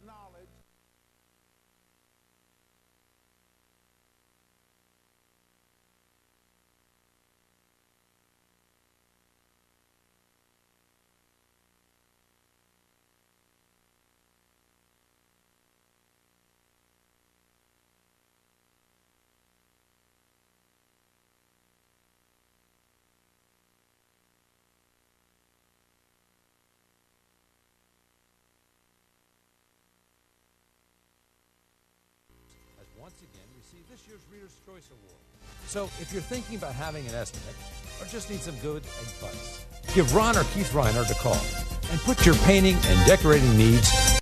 knowledge. Once again received this year's Reader's Choice Award. So if you're thinking about having an estimate or just need some good advice, give Ron or Keith Reinhardt a call and put your painting and decorating needs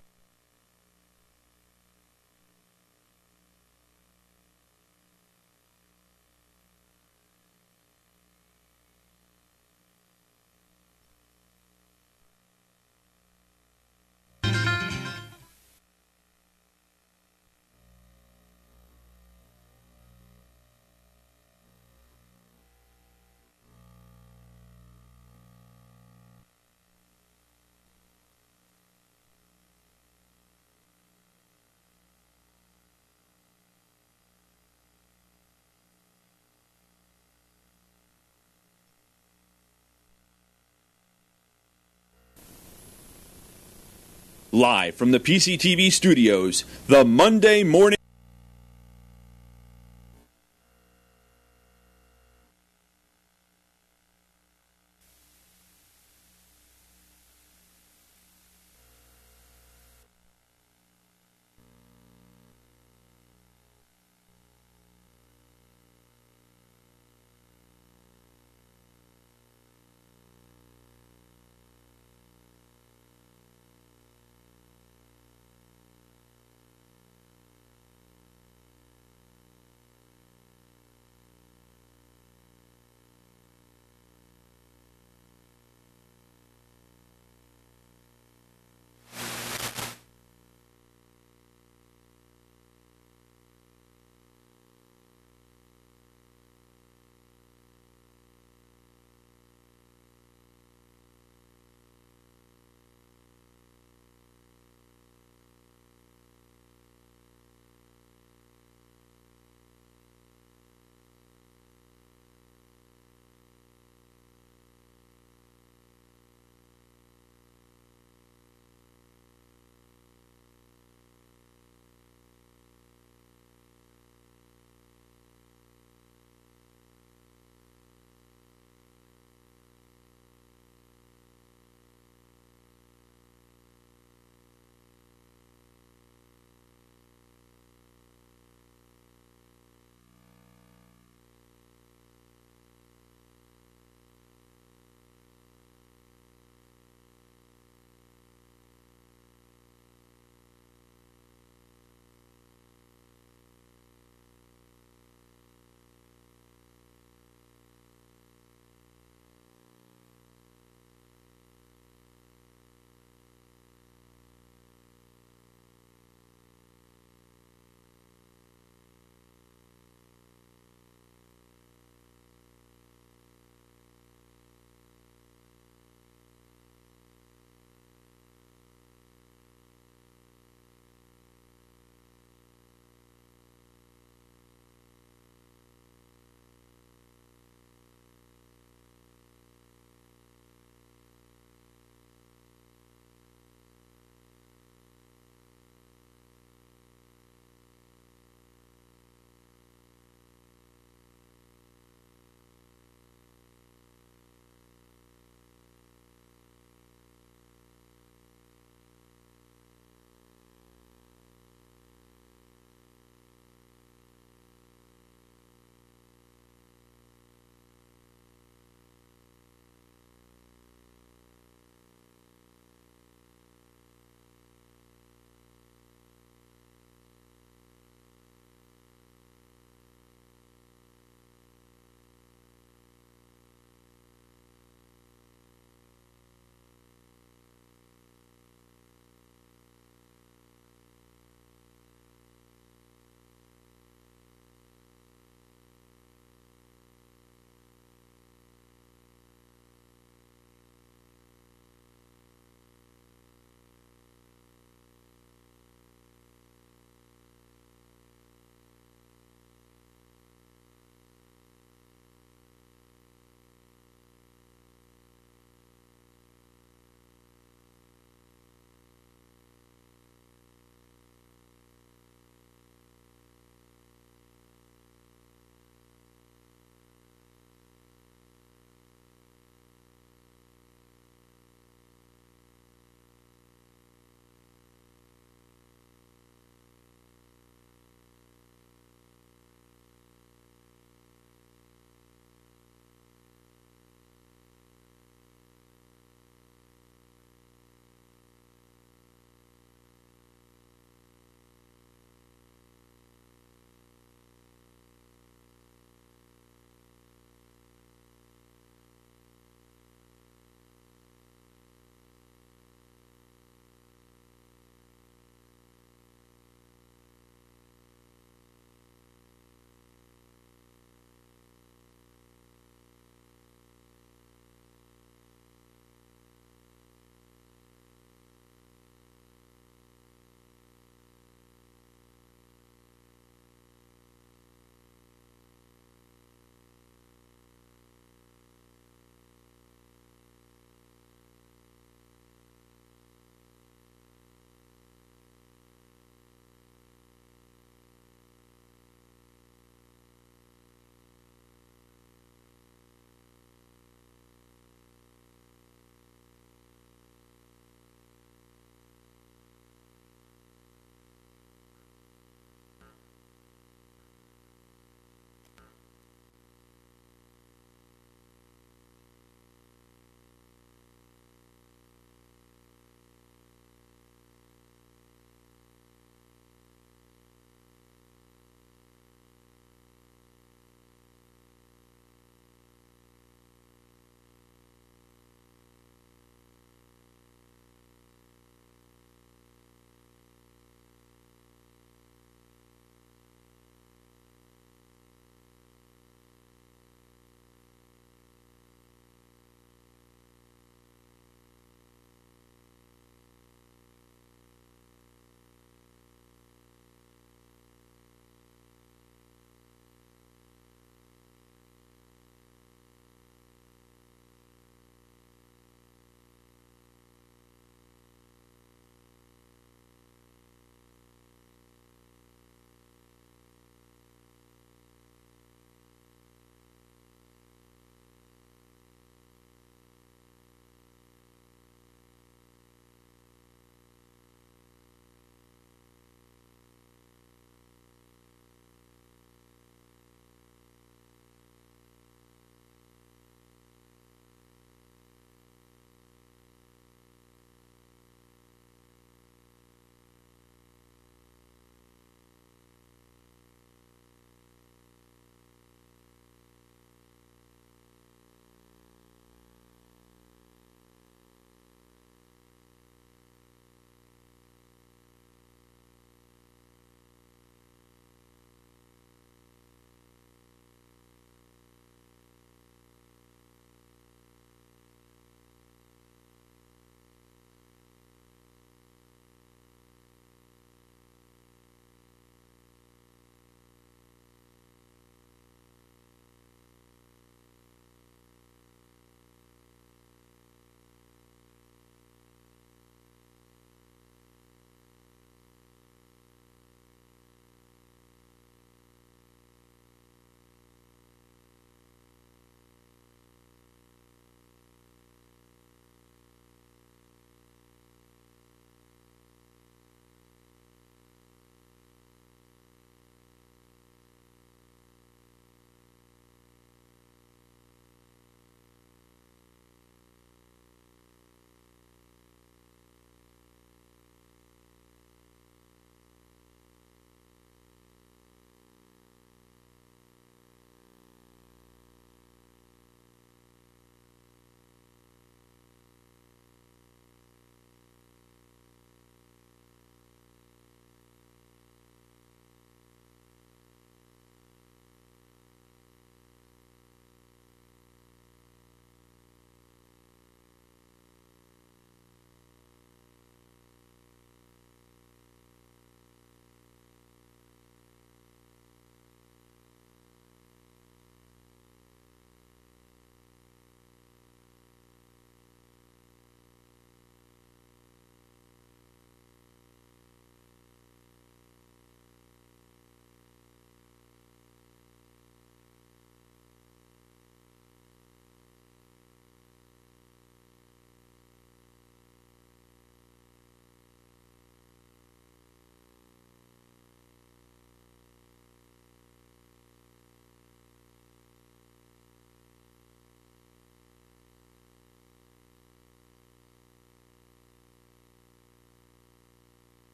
Live from the PCTV studios, the Monday morning.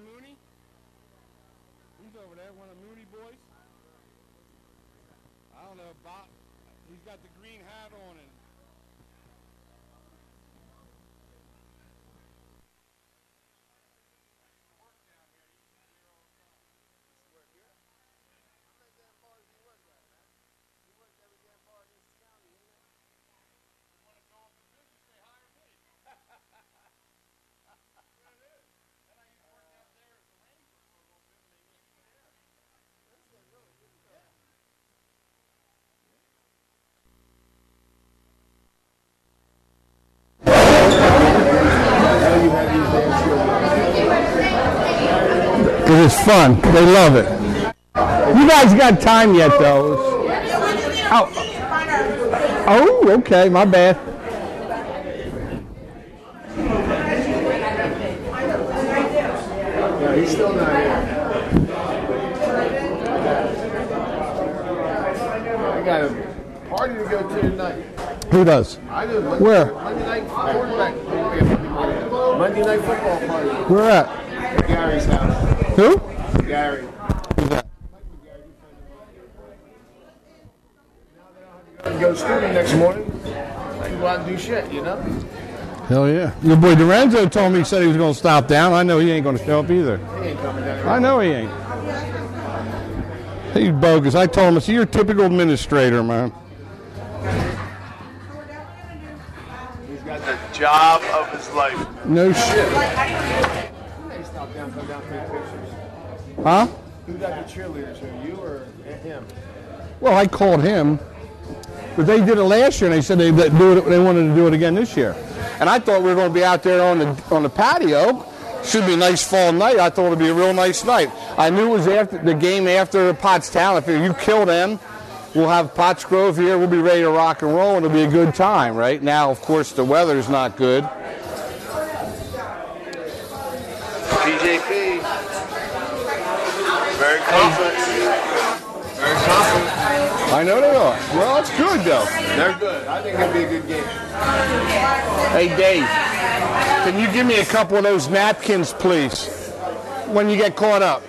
Mooney? He's over there, one of Mooney boys. I don't know, Bob. He's got the green hat on and. It is fun. They love it. You guys got time yet, though? Oh, okay. My bad. Yeah, he's still not here. I got a party to go to tonight. Who does? I do. Where? Monday night quarterback. Monday night football party. Where at? Gary's house. Who? Gary. Who's that? Go student next morning. I can go out and do shit, you know? Hell yeah. Your boy Lorenzo told me he said he was going to stop down. I know he ain't going to show up either. He ain't coming down here. I know he ain't. He's bogus. I told him, I said, you're a typical administrator, man. He's got the job of his life. No shit. Stop down, come down, take pictures. Huh? Who got the cheerleaders here, you or him? Well, I called him, but they did it last year, and they said they wanted to do it again this year. And I thought we were going to be out there on the patio. Should be a nice fall night. I thought it would be a real nice night. I knew it was after the game after Pottstown. I figured you kill them, we'll have Pottsgrove here. We'll be ready to rock and roll, and it'll be a good time. Right now, of course, the weather's not good. PJP. Very confident. Very confident. I know they are. Well, it's good, though. They're good. I think it'll be a good game. Hey, Dave, can you give me a couple of those napkins, please, when you get caught up?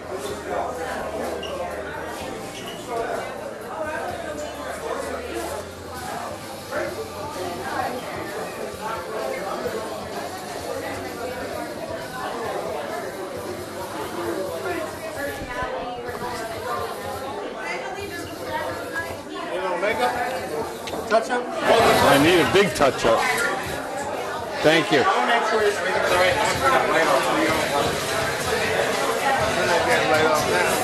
Touch-up? I need a big touch-up. Thank you. I'll make sure everything's all right. I'm going to turn that light off so you don't turn that damn light off now.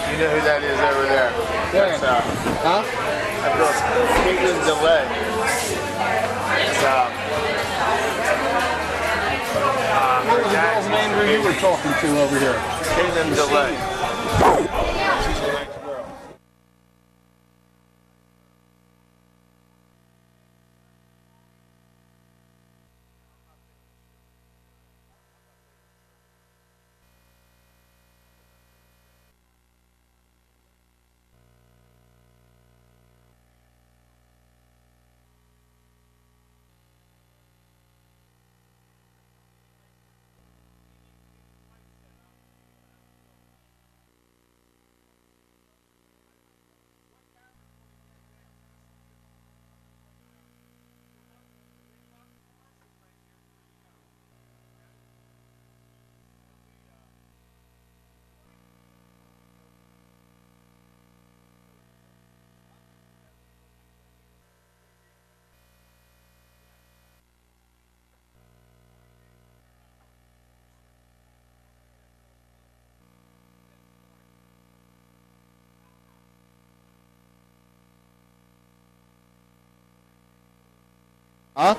You know who that is over there? Yeah. That's, huh? That girl's Caitlin DeLay. It's, what was the girl's name who you were talking to over here? Caitlin DeLay. She's a nice girl. Huh?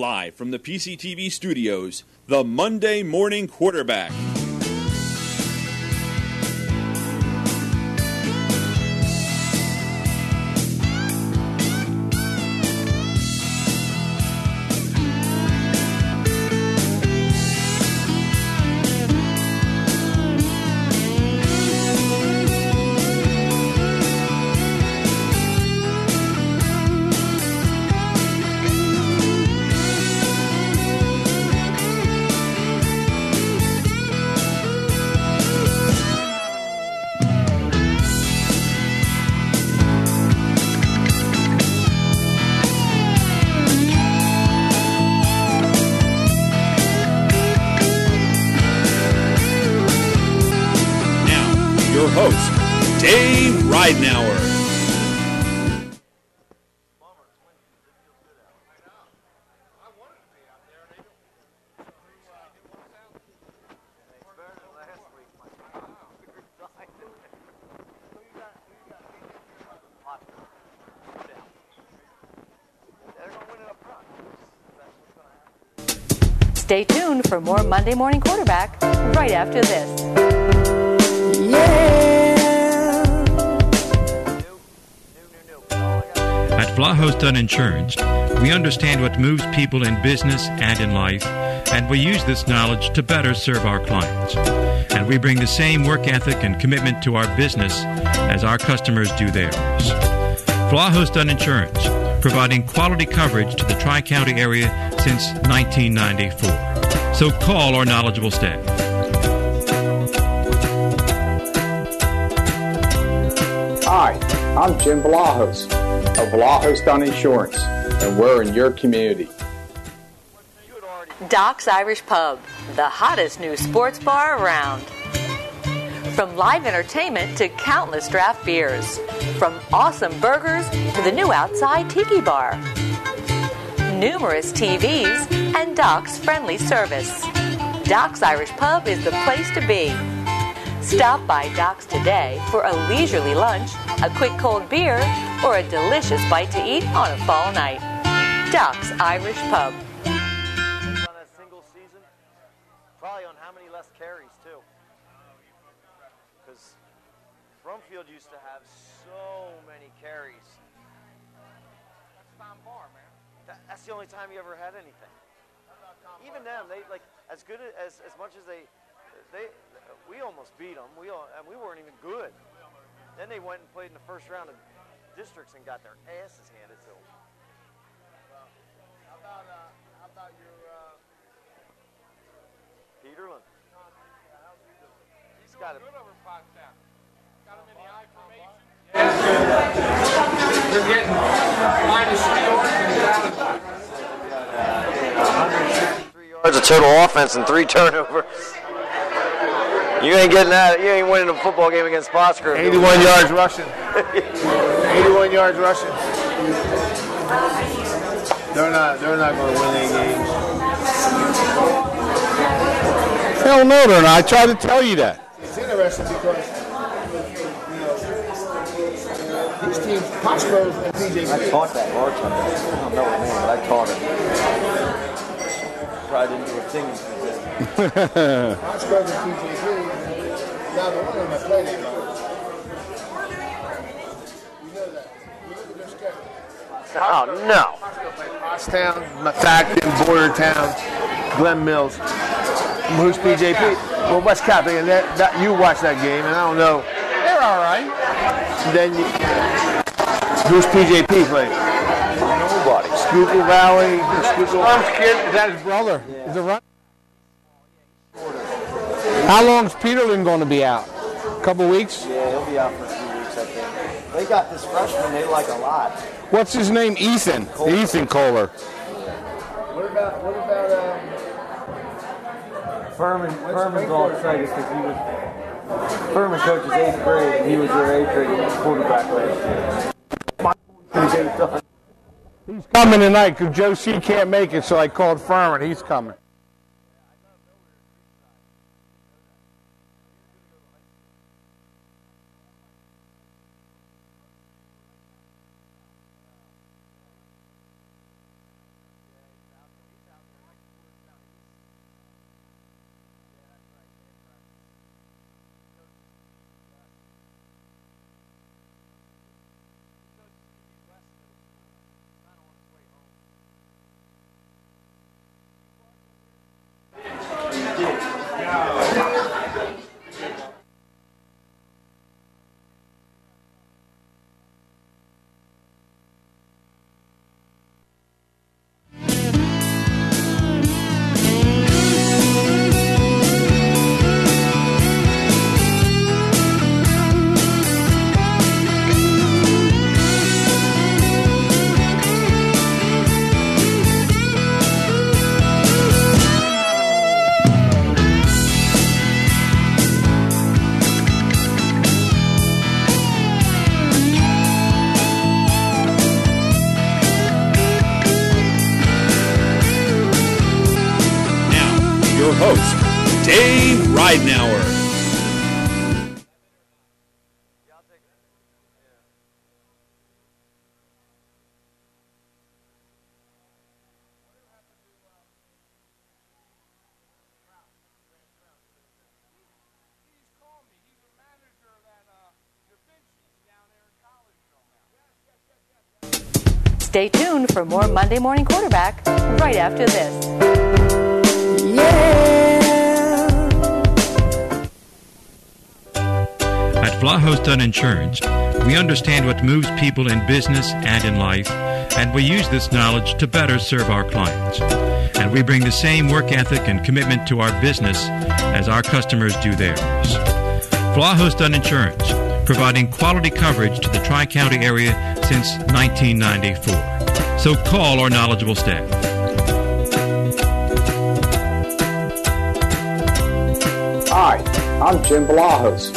live from the PCTV studios, the Monday Morning Quarterback. Host, Dave Ridenauer. Stay tuned for more Monday Morning Quarterback right after this. At Vlahos Dunn Insurance, we understand what moves people in business and in life, and we use this knowledge to better serve our clients. And we bring the same work ethic and commitment to our business as our customers do theirs. Vlahos Dunn Insurance, providing quality coverage to the Tri-County area since 1994. So call our knowledgeable staff. Hi, I'm Jim Vlahos of Vlahos Dunn Insurance, and we're in your community. Doc's Irish Pub, the hottest new sports bar around. From live entertainment to countless draft beers. From awesome burgers to the new outside tiki bar. Numerous TVs and Doc's friendly service. Doc's Irish Pub is the place to be. Stop by Doc's today for a leisurely lunch, a quick cold beer, or a delicious bite to eat on a fall night. Doc's Irish Pub. On a single season, probably on how many less carries too. Because Brumfield used to have so many carries. That's Tom Barr, man. That's the only time he ever had anything. Even them, they like as good as much as they we almost beat them. We weren't even good. Then they went and played in the first round of districts and got their asses handed to them. How about your Peterlin? He's got it. Over Pottstown. Got him in the I formation. They're getting -3 yards of total offense and 3 turnovers. You ain't getting that. You ain't winning a football game against Spotsgrove. 81 yards rushing. 81 yards rushing. They're not going to win any games. Hell no, they're not. I tried to tell you that. It's interesting because these teams, Spotsgrove and PJP. I taught that March on that. I don't know what name, but I taught it. Probably didn't do a thing. Spotsgrove and PJP. Neither one of them have played anybody. You know that. You look at their schedule. Oh, no. Pottstown, Mathackton, Bordertown, Glen Mills. Who's PJP? Well, West Catholic, and that you watched that game, and I don't know. They're all right. Then who's PJP playing? Nobody. Schuylkill Valley. Trump's kid, is that his brother? Yeah. Is it right? How long's Peterlin going to be out? A couple weeks? Yeah, he'll be out for a few weeks, I think. They got this freshman they like a lot. What's his name? Ethan. Ethan Kohler. What about Furman's all excited because Furman coaches 8th grade, and he was their 8th grade quarterback last year. He's coming tonight because Joe C. can't make it, so I called Furman. He's coming. Your host, Dave Ridenauer. Stay tuned for more Monday Morning Quarterback right after this. At Vlahos Dunn Insurance, we understand what moves people in business and in life, and we use this knowledge to better serve our clients. And we bring the same work ethic and commitment to our business as our customers do theirs. Vlahos Dunn Insurance, providing quality coverage to the Tri-County area since 1994. So call our knowledgeable staff. Hi, I'm Jim Vlahos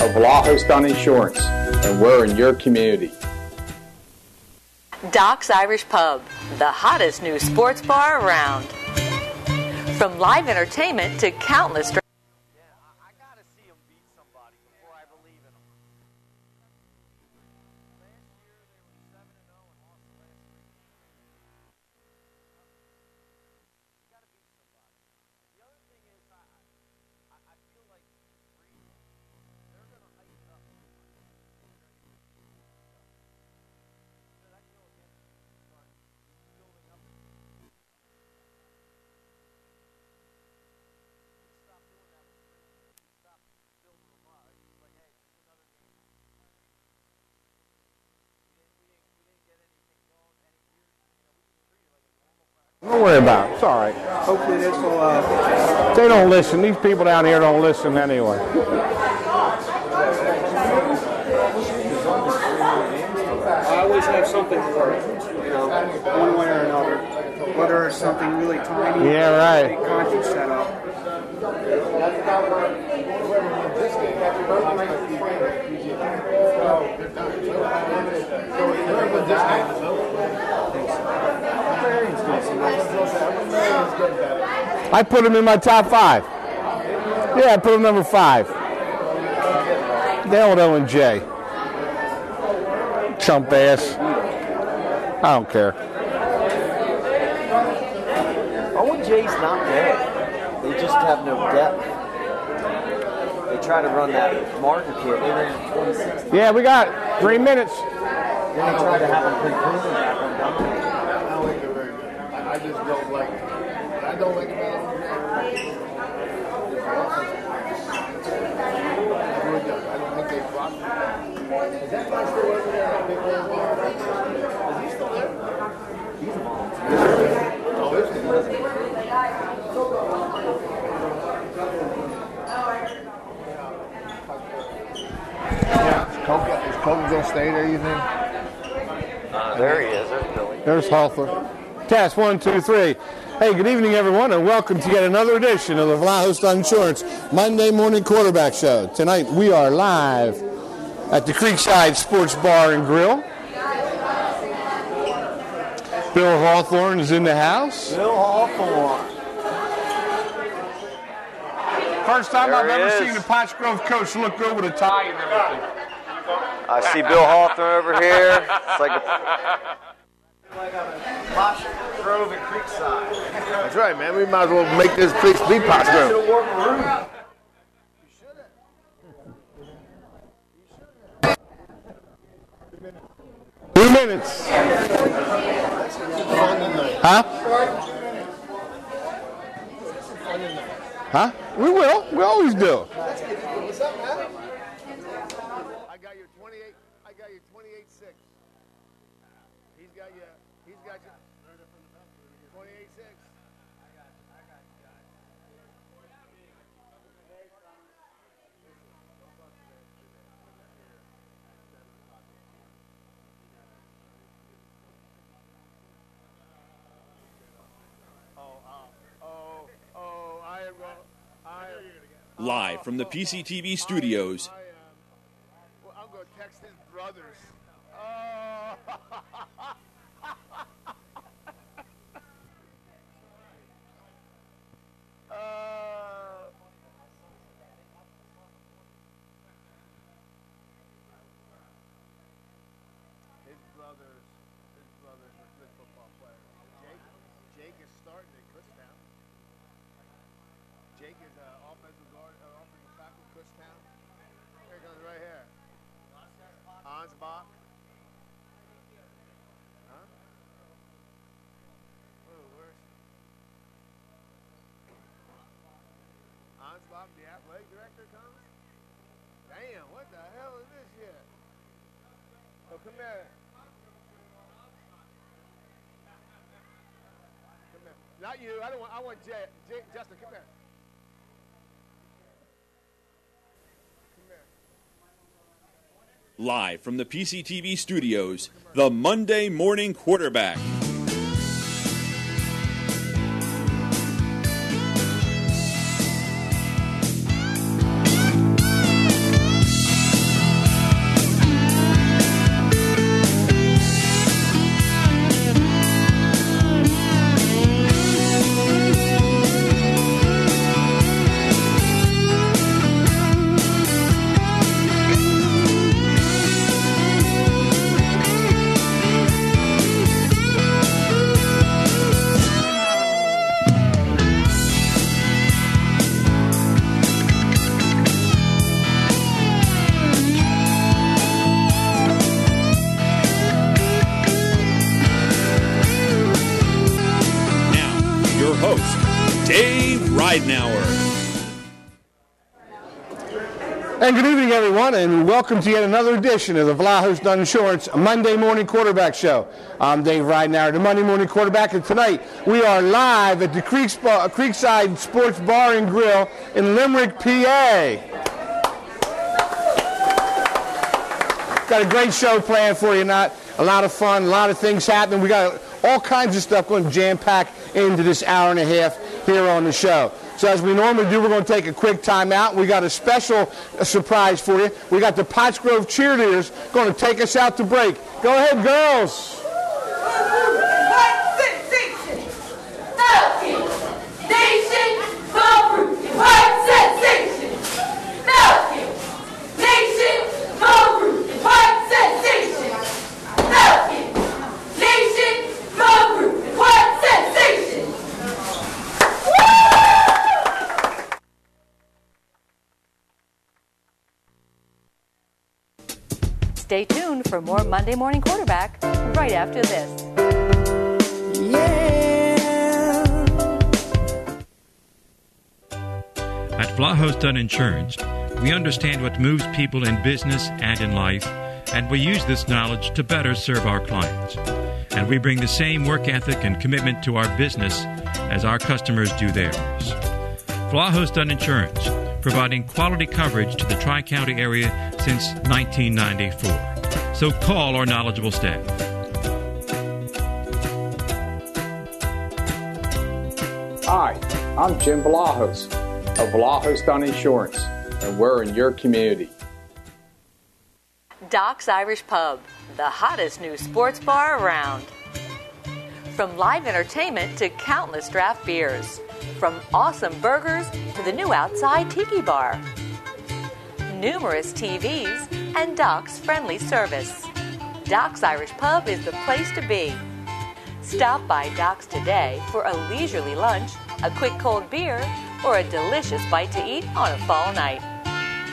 of Vlahos Dunn Insurance, and we're in your community. Doc's Irish Pub, the hottest new sports bar around. From live entertainment to countless Don't worry about it. It's all right. Hopefully this will... They don't listen. These people down here don't listen anyway. I always have something for it, one way or another. Whether it's something really tiny, Yeah, right. big concert setup. I put him in my top 5. Yeah, I put him number 5. The old O&J. Chump ass. I don't care. O&J's not bad. They just have no depth. They try to run that marker kid. They ran 26. Yeah, we got 3 minutes. Then they try to have them play prison back on down. I don't think they're very good. I just don't like it. I don't like it about them. I really don't. I don't think they block. Is that guy still over there? Is he still there? He's a volunteer. Oh, is he? Yeah. Is Kobe going to stay there, you think? There he is. There's Billy. There's Hawthorne. Test 1, 2, 3. Hey, good evening, everyone, and welcome to yet another edition of the Vlahos Dunn Insurance Monday Morning Quarterback Show. Tonight we are live at the Creekside Sports Bar and Grill. Bill Hawthorne is in the house. Bill Hawthorne. First time There I've he ever is. seen a Potts Grove coach look over the tie and everything. I see Bill Hawthorne over here. It's like a Potts Grove and Creekside. That's right, man. We might as well make this place be Potts Grove. Should work room. 2 minutes. Huh? Huh? We will. We always do. What's up, man? I got your 28. I got your 28.6. He's got you. 28.6. Live from the PCTV studios. I'm going to text his brothers. Oh. His brothers are good football players. Jake is starting at Kutztown. Jake is offensive tackle, Kutztown. Here comes right here. Ansbach. Huh? Oh, where's Ansbach, the athletic director, comes? Damn, what the hell is this shit? Oh, come here. Come here. Not you. I want Jay. Justin, come here. Live from the PCTV studios, the Monday Morning Quarterback. And good evening, everyone, and welcome to yet another edition of the Vlahos Dunn Insurance Monday Morning Quarterback Show. I'm Dave Ridenour, the Monday Morning Quarterback, and tonight we are live at the Creekside Sports Bar and Grill in Limerick, PA. Got a great show planned for you tonight. A lot of fun, a lot of things happening. We got all kinds of stuff going to jam-pack into this hour and a half here on the show. So as we normally do, we're going to take a quick time out. We got a special surprise for you. We got the Pottsgrove cheerleaders going to take us out to break. Go ahead, girls. Stay tuned for more Monday Morning Quarterback right after this. At Vlahos Dunn Insurance, we understand what moves people in business and in life, and we use this knowledge to better serve our clients. And we bring the same work ethic and commitment to our business as our customers do theirs. Vlahos Dunn Insurance, providing quality coverage to the Tri-County area since 1994. So call our knowledgeable staff. Hi, I'm Jim Vlahos of Vlahos Dunn Insurance, and we're in your community. Doc's Irish Pub, the hottest new sports bar around. From live entertainment to countless draft beers. From awesome burgers to the new outside tiki bar. Numerous TVs and Doc's friendly service. Doc's Irish Pub is the place to be. Stop by Doc's today for a leisurely lunch, a quick cold beer, or a delicious bite to eat on a fall night.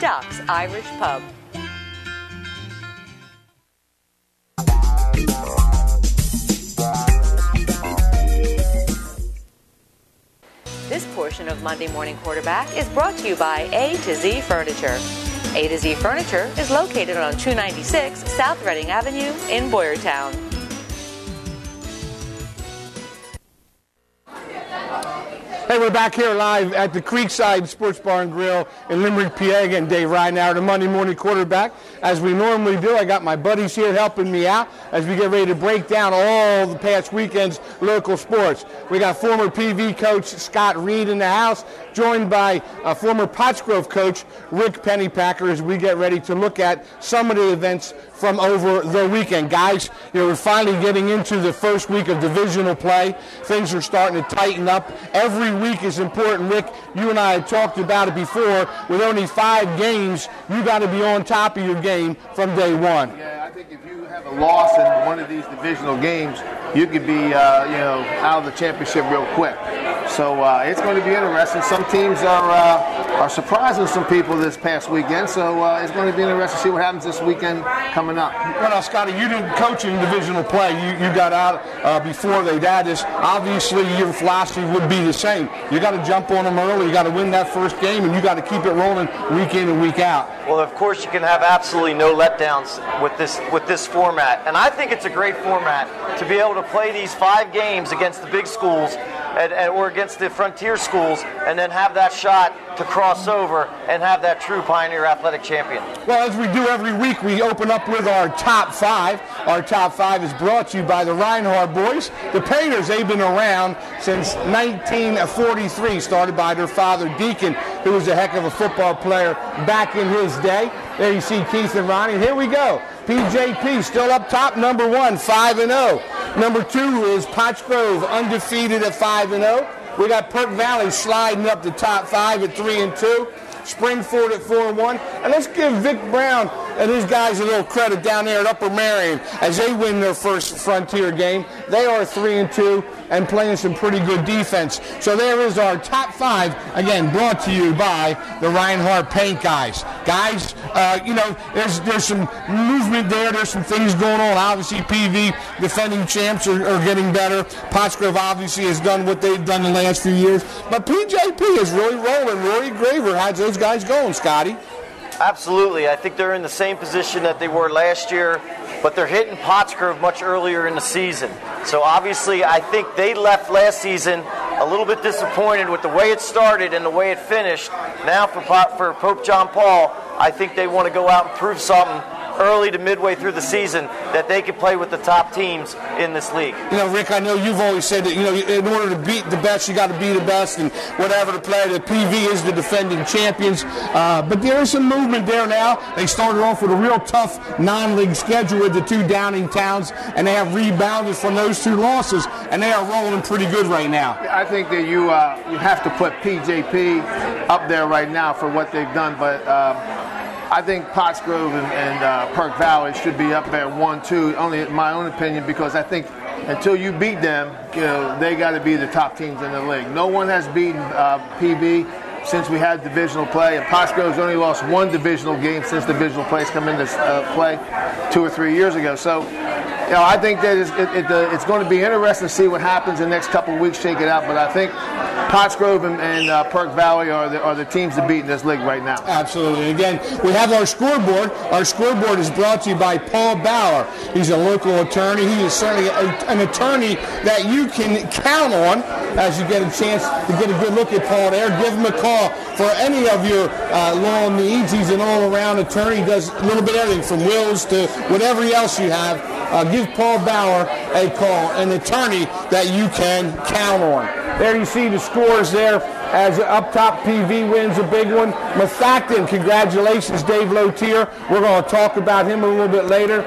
Doc's Irish Pub. This portion portion of Monday Morning Quarterback is brought to you by A to Z Furniture. A to Z Furniture is located on 296 South Reading Avenue in Boyertown. Hey, we're back here live at the Creekside Sports Bar and Grill in Limerick, PA. Again, Dave Reinauer, the Monday Morning Quarterback. As we normally do, I got my buddies here helping me out as we get ready to break down all the past weekend's local sports. We got former PV coach Scott Reed in the house, joined by former Pottsgrove coach Rick Pennypacker as we get ready to look at some of the events from over the weekend. Guys, we're finally getting into the first week of divisional play. Things are starting to tighten up. Every week is important. Rick, you and I had talked about it before. With only 5 games, you got to be on top of your game from day one. Yeah, I think if you have a loss in one of these divisional games, you could be out of the championship real quick. So it's going to be interesting. Some teams are surprising some people this past weekend, so it's going to be interesting to see what happens this weekend coming up. Well, Scotty, you didn't coach in divisional play. You got out before they'd had this. Obviously, your philosophy would be the same. You got to jump on them early. You got to win that first game, and you got to keep it rolling week in and week out. Well, of course, you can have absolutely no letdowns with this format, and I think it's a great format to be able to play these 5 games against the big schools or against the frontier schools, and then have that shot to cross over and have that true Pioneer Athletic champion. Well, as we do every week, we open up with our top 5. Our top 5 is brought to you by the Reinhardt boys. The Painters, they've been around since 1943, started by their father, Deacon, who was a heck of a football player back in his day. There you see Keith and Ronnie. Here we go. PJP still up top, number 1, 5-0. Number 2 is Pottsgrove, undefeated at 5-0. We got Perk Valley sliding up the top 5 at 3-2. Springford at 4-1. And let's give Vic Brown and his guys a little credit down there at Upper Marion as they win their first Frontier game. They are 3-2 and playing some pretty good defense. So there is our top 5, again, brought to you by the Reinhardt Paint guys. Guys, there's some movement there. There's some things going on. Obviously, PV defending champs are getting better. Pottsgrove obviously has done what they've done the last few years. But PJP is really rolling. Rory Graver has those guys going, Scotty. Absolutely. I think they're in the same position that they were last year, but they're hitting Pottsgrove much earlier in the season. So obviously, I think they left last season a little bit disappointed with the way it started and the way it finished. Now for Pope John Paul, I think they want to go out and prove something early to midway through the season that they can play with the top teams in this league. Rick, I know you've always said that, in order to beat the best, you got to be the best, and whatever to play. The PV is the defending champions. But there is some movement there now. They started off with a real tough non-league schedule with the 2 Downing towns, and they have rebounded from those 2 losses, and they are rolling pretty good right now. I think that you have to put PJP up there right now for what they've done, but I think Pottsgrove and Perk Valley should be up there 1-2, only in my own opinion, because I think until you beat them, they got to be the top teams in the league. No one has beaten PV since we had divisional play, and Pottsgrove's only lost 1 divisional game since divisional plays come into play 2 or 3 years ago. So, I think that it's going to be interesting to see what happens in the next couple of weeks, shake it out. But I think Pottsgrove and Perk Valley are the teams to beat in this league right now. Absolutely. And again, we have our scoreboard. Our scoreboard is brought to you by Paul Bauer. He's a local attorney. He is certainly an attorney that you can count on as you get a chance to get a good look at Paul there. Give him a call for any of your law needs. He's an all-around attorney. He does a little bit of everything from wills to whatever else you have. Give Paul Bauer a call, an attorney that you can count on. There you see the scores there as up top PV wins a big one. Methacton, congratulations, Dave Lotier. We're going to talk about him a little bit later.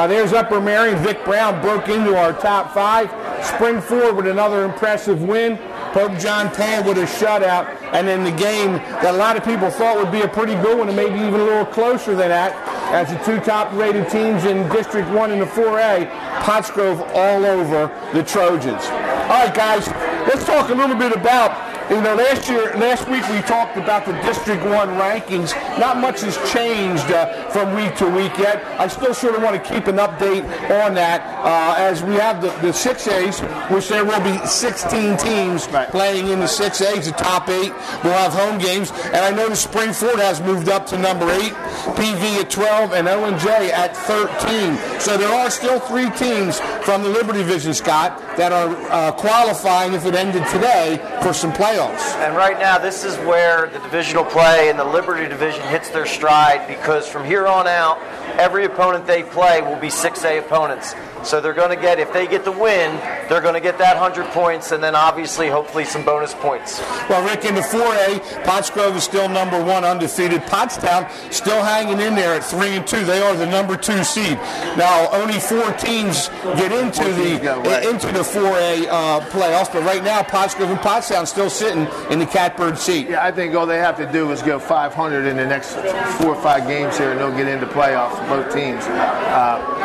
There's Upper Marion. Vic Brown broke into our top 5. Springford with another impressive win. Pope John Paul with a shutout. And then the game that a lot of people thought would be a pretty good one and maybe even a little closer than that, as the 2 top-rated teams in District 1 in the 4A, Pottsgrove all over the Trojans. All right, guys, let's talk a little bit about, last week we talked about the District 1 rankings. Not much has changed from week to week yet. I still sort of want to keep an update on that. as we have the 6As, which there will be 16 teams playing in the 6As, the top 8 will have home games. And I noticed Springford has moved up to number 8, PV at 12, and O&J at 13. So there are still 3 teams from the Liberty Division, Scott, that are qualifying, if it ended today, for some playoffs. And right now, this is where the divisional play in the Liberty Division hits their stride, because from here on out, every opponent they play will be 6A opponents. So they're going to get, if they get the win, they're going to get that 100 points, and then obviously, hopefully, some bonus points. Well, Rick, in the 4A, Pottsgrove is still number 1, undefeated. Pottstown still hanging in there at 3-2. They are the number 2 seed. Now, only 4 teams get into the 4A playoffs, but right now, Pottsgrove and Pottstown still sitting in the catbird seat. Yeah, I think all they have to do is go 500 in the next 4 or 5 games here, and they'll get into playoffs, both teams.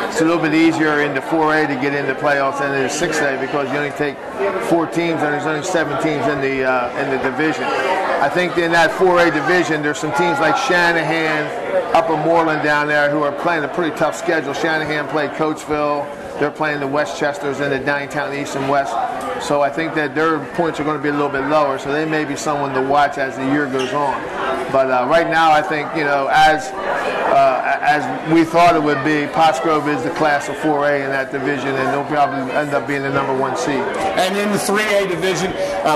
It's a little bit easier in the 4A to get into playoffs than in the 6A, because you only take 4 teams and there's only 7 teams in the division. I think in that 4A division, there's some teams like Shanahan, Upper Moreland down there, who are playing a pretty tough schedule. Shanahan played Coatesville. They're playing the Westchesters and the Downtown East and West. So I think that their points are going to be a little bit lower. So they may be someone to watch as the year goes on. But right now, I think, as we thought it would be, Pottsgrove is the class of 4A in that division, and they'll probably end up being the number 1 seed. And in the 3A division,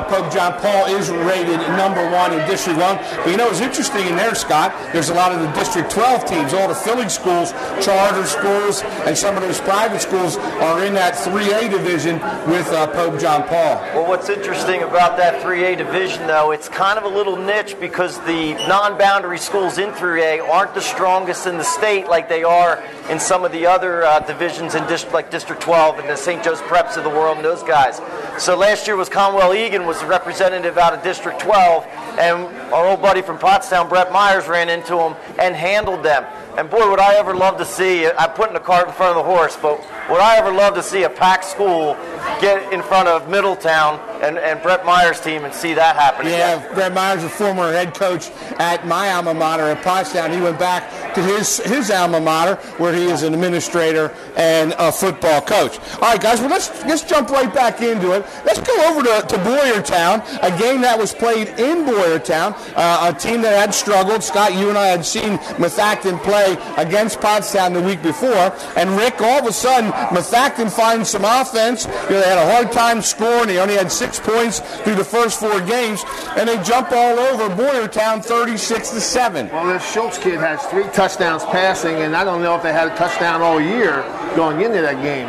Pope John Paul is rated number 1 in District 1. But it's interesting in there, Scott, there's a lot of the District 12 teams, all the Philly schools, charter schools, and some of those private schools are in that 3A division with Pope John Paul. Well, what's interesting about that 3A division, though, it's kind of a little niche, because the non-boundary schools in 3A aren't the strongest in the state like they are in some of the other divisions in like District 12 and the St. Joe's Preps of the world and those guys. So last year was Conwell Egan was the representative out of District 12, and our old buddy from Pottstown, Brett Myers, ran into him and handled them. And boy, would I ever love to see, I'm putting the cart in front of the horse, but would I ever love to see a packed school get in front of Middletown and Brett Myers' team and see that happen again. Brett Myers, a former head coach at my alma mater at Pottstown. He went back to his alma mater, where he is an administrator and a football coach. All right, guys, well, let's jump right back into it. Let's go over to Boyertown, a game that was played in Boyertown, a team that had struggled. Scott, you and I had seen Methacton play against Pottstown the week before, and Rick, all of a sudden, Methacton finds some offense. They had a hard time scoring. They only had 6 points through the first 4 games, and they jump all over Boyertown 36-7. Well, this Schultz kid has 3 touchdowns passing, and I don't know if they had a touchdown all year going into that game.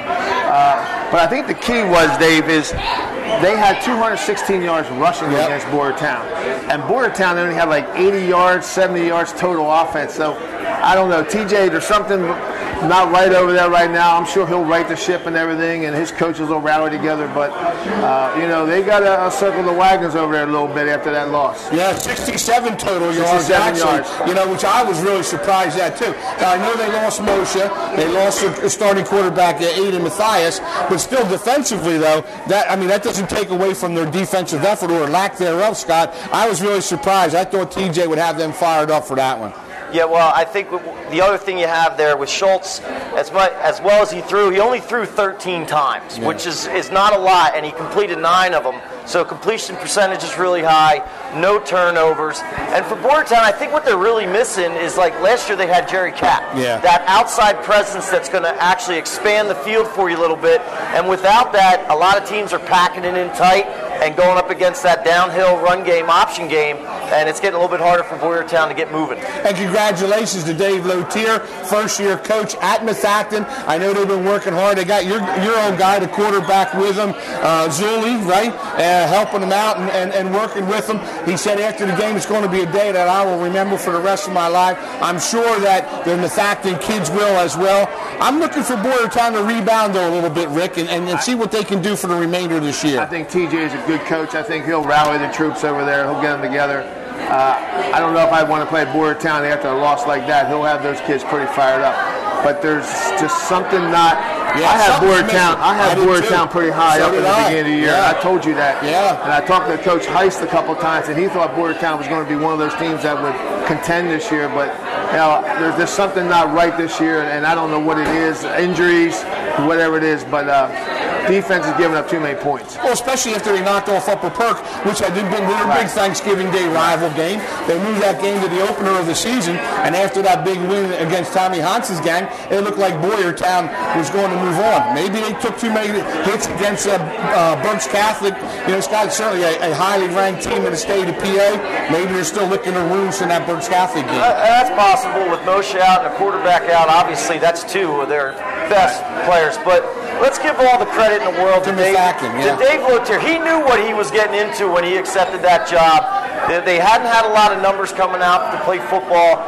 But I think the key was, Dave, is they had 216 yards rushing against Boyertown. And Boyertown only had like 80 yards, 70 yards total offense. So I don't know, TJ, there's something not right over there right now. I'm sure he'll right the ship and everything, and his coaches will rally together. But, they got to circle the wagons over there a little bit after that loss. Yeah, 67 total yards, which I was really surprised at, too. Now, I know they lost Moshe. They lost their starting quarterback, Aiden Matthias. But still, defensively, though, that doesn't take away from their defensive effort or lack thereof, Scott. I was really surprised. I thought TJ would have them fired up for that one. Yeah, well, I think the other thing you have there with Schultz, as well as he only threw 13 times, which is not a lot, and he completed 9 of them. So completion percentage is really high, no turnovers. And for Boyertown, I think what they're really missing is, like last year they had Jerry Capp. Yeah. That outside presence that's going to actually expand the field for you a little bit. And without that, a lot of teams are packing it in tight and going up against that downhill run game, option game, and it's getting a little bit harder for Boyertown to get moving. And congratulations to Dave Lotier, first-year coach at Methacton. I know they've been working hard. They got your old guy, the quarterback, with them, Zuli, right, helping them out and working with them. He said after the game it's going to be a day that I will remember for the rest of my life. I'm sure that the Methacton kids will as well. I'm looking for Boyertown to rebound, though, a little bit, Rick, and see what they can do for the remainder of this year. I think TJ is a good coach. I think he'll rally the troops over there. He'll get them together. I don't know if I want to play Boyertown after a loss like that. He'll have those kids pretty fired up. But there's just something not. I had Boyertown pretty high up at the beginning of the year. Yeah. I told you that. Yeah. And I talked to Coach Heist a couple times, and he thought Boyertown was going to be one of those teams that would contend this year. But there's something not right this year, and I don't know what it is. Injuries. whatever it is, but defense is giving up too many points. Well, especially after they knocked off Upper Perk, which had been their big Thanksgiving Day rival game. They moved that game to the opener of the season, and after that big win against Tommy Hans's gang, it looked like Boyertown was going to move on. Maybe they took too many hits against Berks Catholic. You know, Scott, certainly a highly ranked team in the state of PA. Maybe they're still licking their wounds from that Berks Catholic game. That's possible with Moshe out and a quarterback out. Obviously, that's two of their best players, but let's give all the credit in the world to Dave. To Dave Lotier. He knew what he was getting into when he accepted that job. They hadn't had a lot of numbers coming out to play football.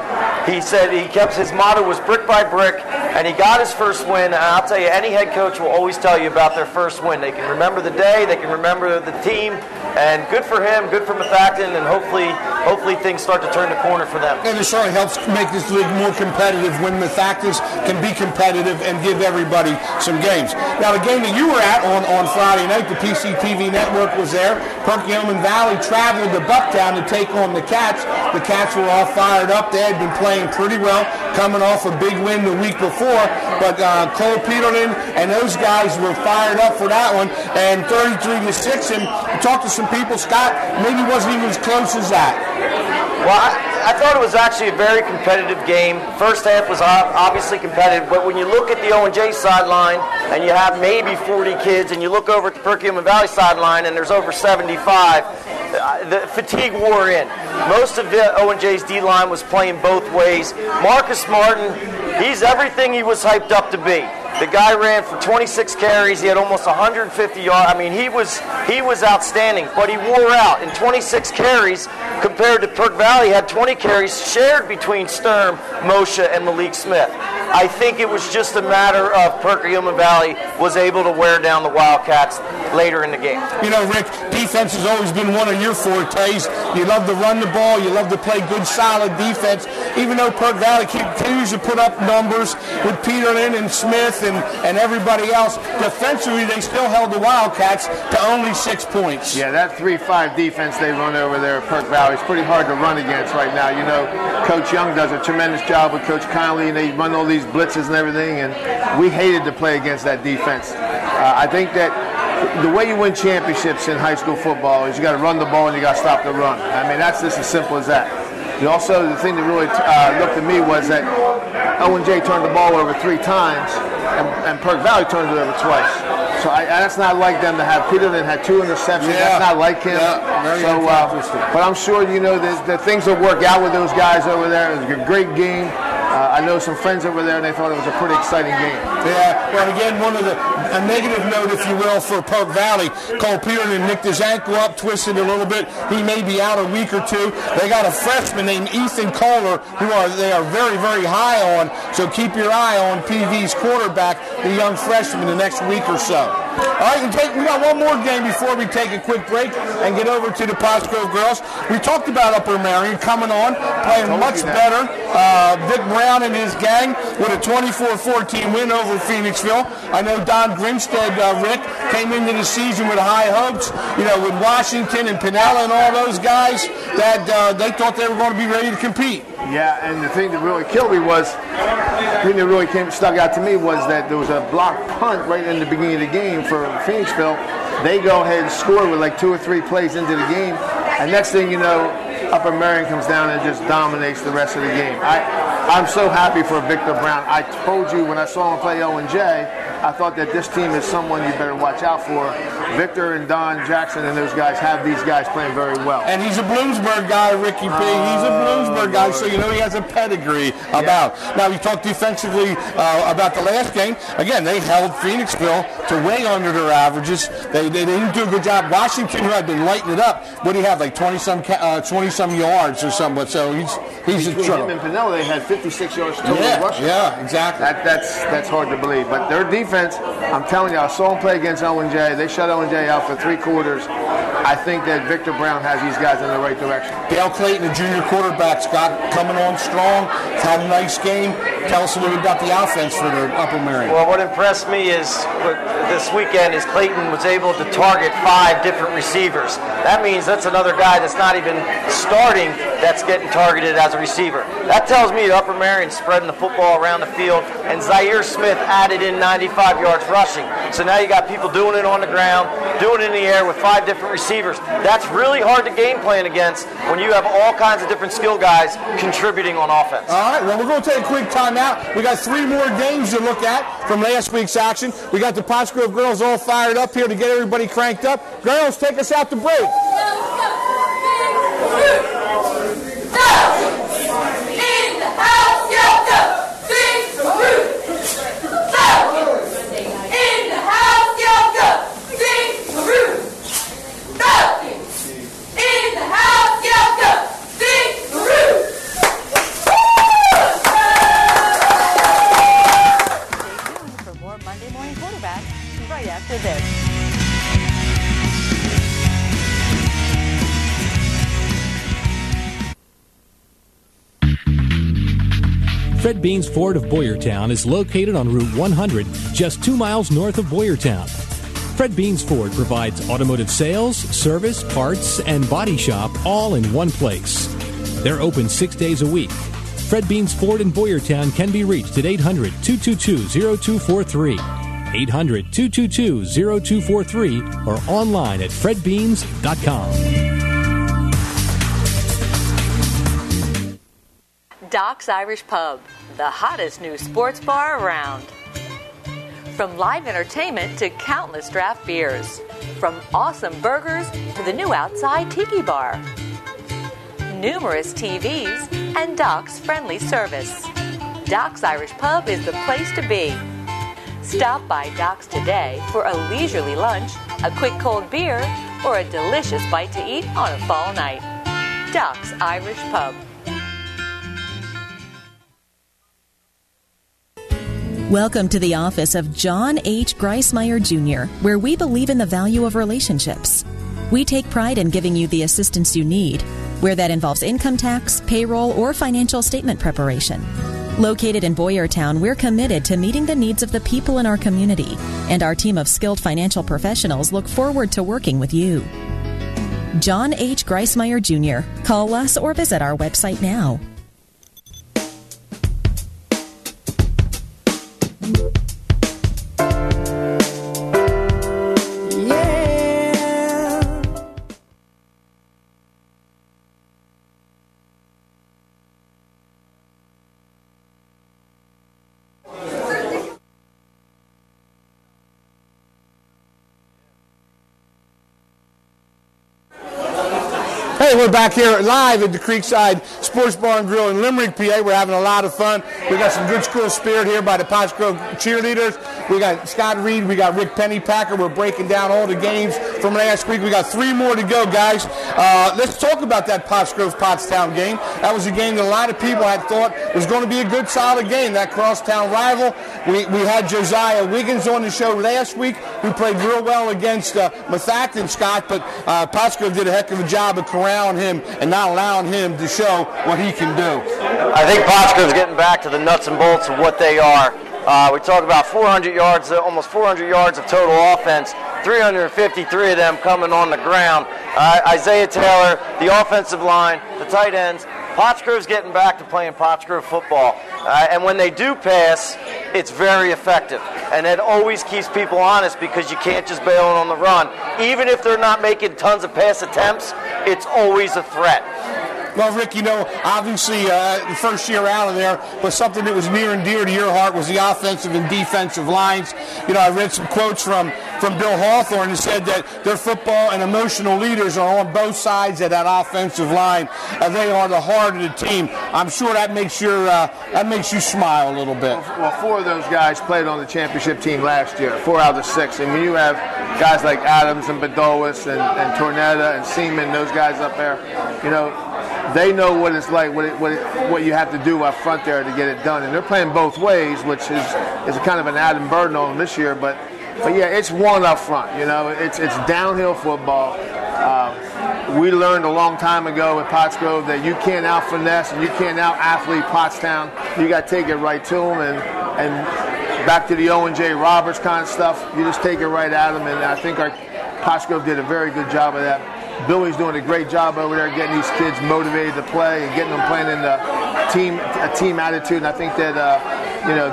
He said his motto was brick by brick, and he got his first win. And I'll tell you, any head coach will always tell you about their first win. They can remember the day, they can remember the team, and good for him, good for Methacton, and hopefully things start to turn the corner for them. And it certainly helps make this league more competitive when Methactons can be competitive and give everybody some games. Now, the game that you were at on Friday night, the PCTV network was there. Perkiomen Valley traveled to Bucktown to take on the Cats. The Cats were all fired up. They had been playing pretty well, coming off a big win the week before. But Cole Peterlin and those guys were fired up for that one. And 33-6. And talked to some people, Scott, maybe wasn't even as close as that. Well, I thought it was actually a very competitive game. First half was obviously competitive, but when you look at the O&J sideline and you have maybe 40 kids, and you look over at the Perkiomen Valley sideline and there's over 75, the fatigue wore in. Most of the O&J's D-line was playing both ways. Marcus Martin, he's everything he was hyped up to be. The guy ran for 26 carries. He had almost 150 yards. I mean, he was outstanding, but he wore out. In 26 carries, compared to Perk Valley, had 20 carries shared between Sturm, Moshe, and Malik Smith. I think it was just a matter of Perkiomen Valley was able to wear down the Wildcats later in the game. You know, Rick, defense has always been one of your fortes. You love to run the ball. You love to play good, solid defense. Even though Perk Valley continues to put up numbers with Peterlin and Smith and everybody else, defensively they still held the Wildcats to only 6 points. Yeah, that 3-5 defense they run over there at Perk Valley is pretty hard to run against right now. You know, Coach Young does a tremendous job with Coach Conley, and they run all these blitzes and everything, and we hated to play against that defense. I think that the way you win championships in high school football is you got to run the ball and you got to stop the run. I mean, that's just as simple as that. Also, the thing that really looked at me was that O&J turned the ball over 3 times, and Perk Valley turned it over twice. So that's not like them to have. Peterlin had 2 interceptions. Yeah. That's not like him. Yeah, but I'm sure, you know, that things will work out with those guys over there. It was a great game. I know some friends over there, and they thought it was a pretty exciting game. Yeah, well, again, a negative note, if you will, for Perk Valley. Cole Peterlin nicked his ankle up, twisted a little bit. He may be out a week or 2. They got a freshman named Ethan Kohler, they are very, very high on. So keep your eye on PV's quarterback, the young freshman, the next week or so. All right, we got one more game before we take a quick break and get over to the Pottsgrove girls. We talked about Upper Marion coming on, playing much better. Vic Brown and his gang with a 24-14 win over Phoenixville. I know Don Grinstead, Rick, came into the season with high hopes, you know, with Washington and Pinella and all those guys that they thought they were going to be ready to compete. Yeah, and the thing that really killed me stuck out to me was that there was a blocked punt right in the beginning of the game for Phoenixville. They go ahead and score with like 2 or 3 plays into the game, and next thing you know, Upper Marion comes down and just dominates the rest of the game. I'm so happy for Victor Brown. I told you when I saw him play O&J, I thought that this team is someone you better watch out for. Victor and Don Jackson and those guys have these guys playing very well. And he's a Bloomsburg guy, Ricky P. He's a Bloomsburg guy, so you know he has a pedigree about. Yeah. Now, we talked defensively about the last game. Again, they held Phoenixville to way under their averages. They didn't do a good job. Washington, who had been lighting it up, what do you have, like 20-some yards or something? So he's in trouble. Him and Pinella, they had 56 yards total rushing. Yeah, exactly. That's hard to believe. But their defense, I'm telling you, I saw them play against O&J. They shut O&J out for 3 quarters. I think that Victor Brown has these guys in the right direction. Dale Clayton, the junior quarterback, Scott, coming on strong. Had a nice game. Tell us a little bit about the offense for the Upper Marion. Well, what impressed me is this weekend is Clayton was able to target 5 different receivers. That means that's another guy that's not even starting that's getting targeted as a receiver. That tells me the Upper Marion's spreading the football around the field, and Zaire Smith added in 95 yards rushing. So now you got people doing it on the ground, doing it in the air with 5 different receivers. That's really hard to game plan against when you have all kinds of different skill guys contributing on offense. All right, well, we're going to take a quick timeout. We got 3 more games to look at from last week's action. We got the Pottsgrove girls all fired up here to get everybody cranked up. Girls, take us out to break. Right after this. Fred Beans Ford of Boyertown is located on Route 100, just 2 miles north of Boyertown. Fred Beans Ford provides automotive sales, service, parts, and body shop all in one place. They're open 6 days a week. Fred Beans Ford in Boyertown can be reached at 800-222-0243. 800-222-0243 or online at fredbeans.com. Doc's Irish Pub, the hottest new sports bar around. From live entertainment to countless draft beers. From awesome burgers to the new outside tiki bar. Numerous TVs and Doc's friendly service. Doc's Irish Pub is the place to be. Stop by Doc's today for a leisurely lunch, a quick cold beer, or a delicious bite to eat on a fall night. Doc's Irish Pub. Welcome to the office of John H. Greismeyer Jr., where we believe in the value of relationships. We take pride in giving you the assistance you need, where that involves income tax, payroll, or financial statement preparation. Located in Boyertown, we're committed to meeting the needs of the people in our community, and our team of skilled financial professionals look forward to working with you. John H. Greismeyer Jr. Call us or visit our website now. Hey, we're back here live at the Creekside Sports Bar and Grill in Limerick, PA. We're having a lot of fun. We got some good school spirit here by the Pottsgrove cheerleaders. We got Scott Reed. We got Rick Pennypacker. We're breaking down all the games from last week. We got 3 more to go, guys. Let's talk about that Pottsgrove-Pottstown game. That was a game that a lot of people had thought was going to be a good, solid game, that crosstown rival. We had Josiah Wiggins on the show last week, who played real well against Methacton, Scott, but Pottsgrove did a heck of a job of corralling him and not allowing him to show what he can do. I think Pottsgrove's getting back to the nuts and bolts of what they are. We talk about 400 yards, almost 400 yards of total offense, 353 of them coming on the ground. Isaiah Taylor, the offensive line, the tight ends. Pottsgrove's getting back to playing Pottsgrove football. And when they do pass, it's very effective. And it always keeps people honest because you can't just bail on the run. Even if they're not making tons of pass attempts, it's always a threat. Well, Rick, obviously the first year out of there, but something that was near and dear to your heart was the offensive and defensive lines. I read some quotes from Bill Hawthorne that said that their football and emotional leaders are on both sides of that offensive line. They are the heart of the team. I'm sure that makes you smile a little bit. Well, 4 of those guys played on the championship team last year, 4 out of the 6. And when you have guys like Adams and Bedowis and Tornetta and Seaman, those guys up there, they know what it's like, what you have to do up front there to get it done. And they're playing both ways, which is a kind of an added burden on them this year. But yeah, it's one up front. It's downhill football. we learned a long time ago at Pottsgrove that you can't out-finesse and you can't out-athlete Pottstown. You got to take it right to them, and back to the Owen J. Roberts kind of stuff. You just take it right at them, and I think our Pottsgrove did a very good job of that. Billy's doing a great job over there getting these kids motivated to play and getting them playing in the team attitude. And I think that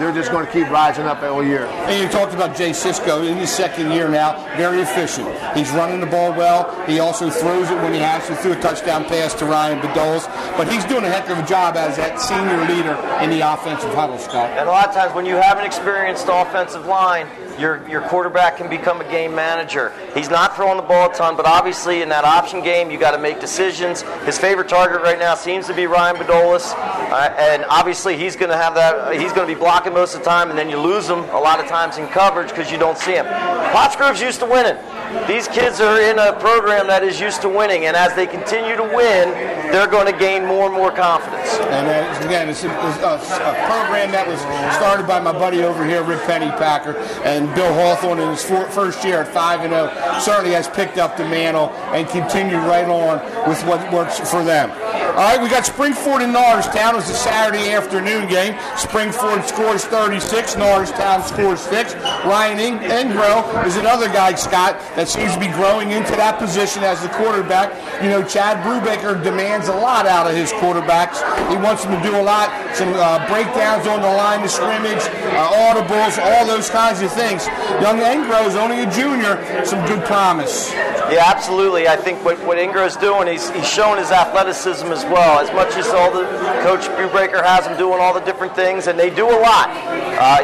they're just going to keep rising up all year. And you talked about Jay Sisko in his second year now, very efficient. He's running the ball well. He also throws it when he has to. Threw a touchdown pass to Ryan Bedoles. But he's doing a heck of a job as that senior leader in the offensive huddle, Scott. And a lot of times when you have an experienced offensive line, your quarterback can become a game manager. He's not throwing the ball a ton, but obviously in that option game, you got to make decisions. His favorite target right now seems to be Ryan Bedoles, and obviously he's going to have that. He's going to be blocking most of the time, and then you lose him a lot of times in coverage because you don't see him. Pottsgrove's used to winning. These kids are in a program that is used to winning, and as they continue to win, they're going to gain more and more confidence. And again, it's a program that was started by my buddy over here, Rick Pennypacker, and Bill Hawthorne in his first year at 5-0 certainly has picked up the mantle and continued right on with what works for them. All right, we got Springford and Norristown. It was a Saturday afternoon game. Springford scores 36. Norristown scores 6. Ryan Engro is another guy, Scott, that seems to be growing into that position as the quarterback. You know, Chad Brubaker demands a lot out of his quarterbacks. He wants them to do a lot, some breakdowns on the line of scrimmage, audibles, all those kinds of things. Young Engro is only a junior, some good promise. Yeah, absolutely. I think what Ingro's doing, he's showing his athleticism as well. As much as all the Coach Brubaker has him doing all the different things, and they do a lot.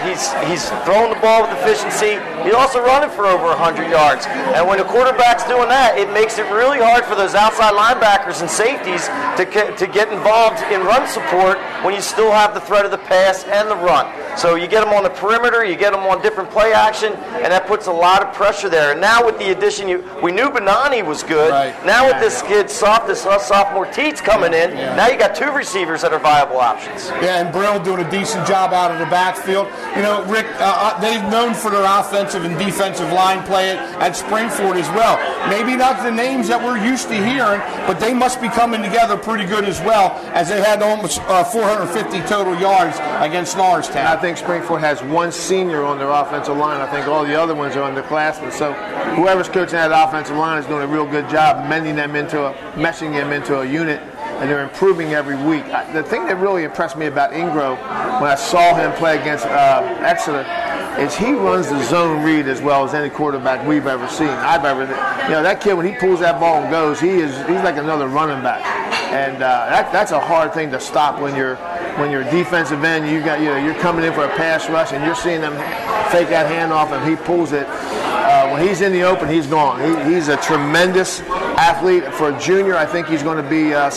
He's throwing the ball with efficiency. He's also running for over 100 yards. And when a quarterback's doing that, it makes it really hard for those outside linebackers and safeties to get involved in run support when you still have the threat of the pass and the run. So you get them on the perimeter, you get them on different play action, and that puts a lot of pressure there. And now with the addition, we knew Benani was good. Right. Now with this kid, this sophomore Teets coming in, now you got two receivers that are viable options. Yeah, and Brill doing a decent job out of the backfield. You know, Rick, they've known for their offensive and defensive line play at Springford as well. Maybe not the names that we're used to hearing, but they must be coming together pretty good as well, as they had almost 450 total yards against Norristown. I think Springford has one senior on their offensive line. I think all the other ones are underclassmen. So whoever's coaching that offensive line is doing a real good job meshing them into a unit, and they're improving every week. The thing that really impressed me about Engro when I saw him play against Exeter is he runs the zone read as well as any quarterback we've ever seen. That kid, when he pulls that ball and goes, he's like another running back, and that's a hard thing to stop when you're a defensive end. You're coming in for a pass rush and you're seeing them fake that handoff and he pulls it. When he's in the open, he's gone. He's a tremendous athlete. For a junior, I think he's going to be a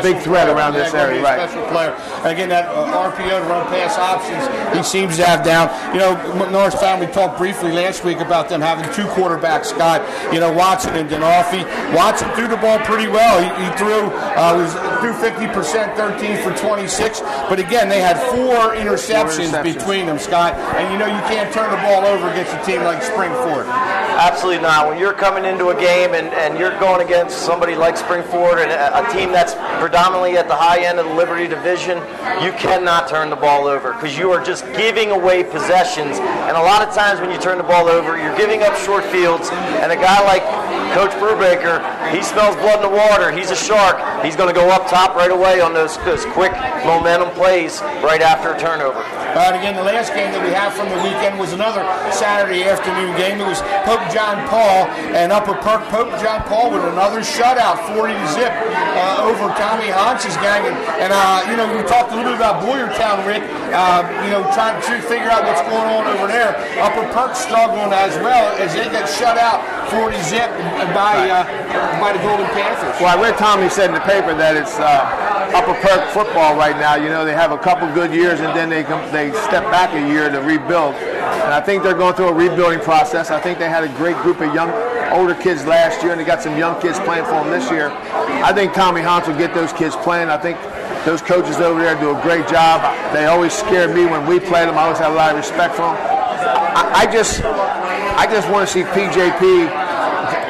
big threat around this area. Right. Special player. And again, that RPO to run pass options, he seems to have down. You know, Norristown, we talked briefly last week about them having two quarterbacks, Scott. You know, Watson and Denolfi. Watson threw the ball pretty well. He threw 50%, 13 for 26. But again, they had four interceptions between them, Scott. And you know you can't turn the ball over against a team like Springford. Absolutely not. When you're coming into a game and you're going against somebody like Springford and a team that's predominantly at the high end of the Liberty Division, you cannot turn the ball over because you are just giving away possessions. And a lot of times when you turn the ball over, you're giving up short fields. And a guy like Coach Brubaker, he smells blood in the water. He's a shark. He's going to go up top right away on those quick momentum plays right after a turnover. And again, the last game that we have from the weekend was another Saturday afternoon game. It was Pope John Paul and Upper Perk. Pope John Paul with another shutout, 40-0 over Tommy Hans's gang. And we talked a little bit about Boyertown, Rick. Trying to figure out what's going on over there. Upper Perk struggling as well as they get shut out 40-0 by the Golden Panthers. Well, I read Tommy said in the paper that it's Upper Perk football right now. You know, they have a couple good years and then they step back a year to rebuild. And I think they're going through a rebuilding process. I think they had a great group of older kids last year, and they got some young kids playing for them this year. I think Tommy Hans will get those kids playing. I think those coaches over there do a great job. They always scared me when we played them. I always had a lot of respect for them. I just want to see PJP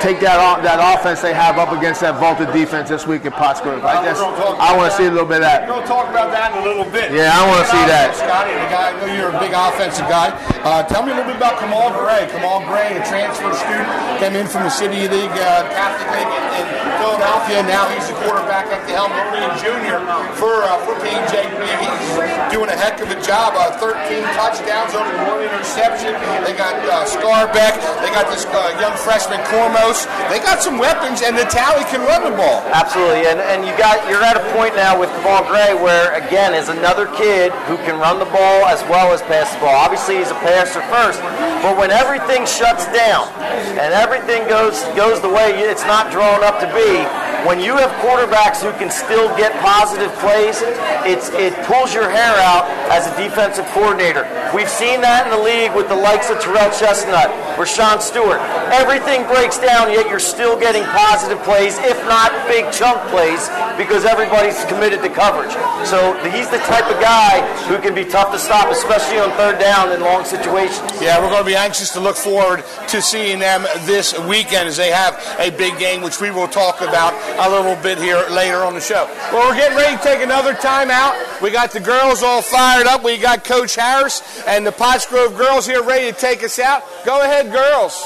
take that offense they have up against that vaulted defense this week at Pottsgrove. I want to see a little bit of that. We're going to talk about that in a little bit. Yeah, I want to see that. Scotty, the guy, I know you're a big offensive guy. Tell me a little bit about Kamal Gray. Kamal Gray, a transfer student, came in from the City League, Catholic League in Philadelphia. Now he's the quarterback at the helm, being junior for PJB. He's doing a heck of a job. 13 touchdowns, only 1 interception. They got Scarbeck. They got this young freshman Cormos. They got some weapons, and the Tally can run the ball. Absolutely, and you're at a point now with Kamal Gray where, again, is another kid who can run the ball as well as pass the ball. Obviously, he's a passer first, but when everything shuts down and everything goes the way it's not drawn up to be, when you have quarterbacks who can still get positive plays, it pulls your hair out as a defensive coordinator. We've seen that in the league with the likes of Terrell Chestnut, Rashawn Stewart. Everything breaks down, yet you're still getting positive plays, if not big chunk plays, because everybody's committed to coverage. So he's the type of guy who can be tough to stop, especially on third down in long situations. Yeah, we're going to be anxious to look forward to seeing them this weekend as they have a big game, which we will talk about a little bit here later on the show. Well, we're getting ready to take another time out. We got the girls all fired up. We got Coach Harris and the Pottsgrove girls here ready to take us out. Go ahead, girls.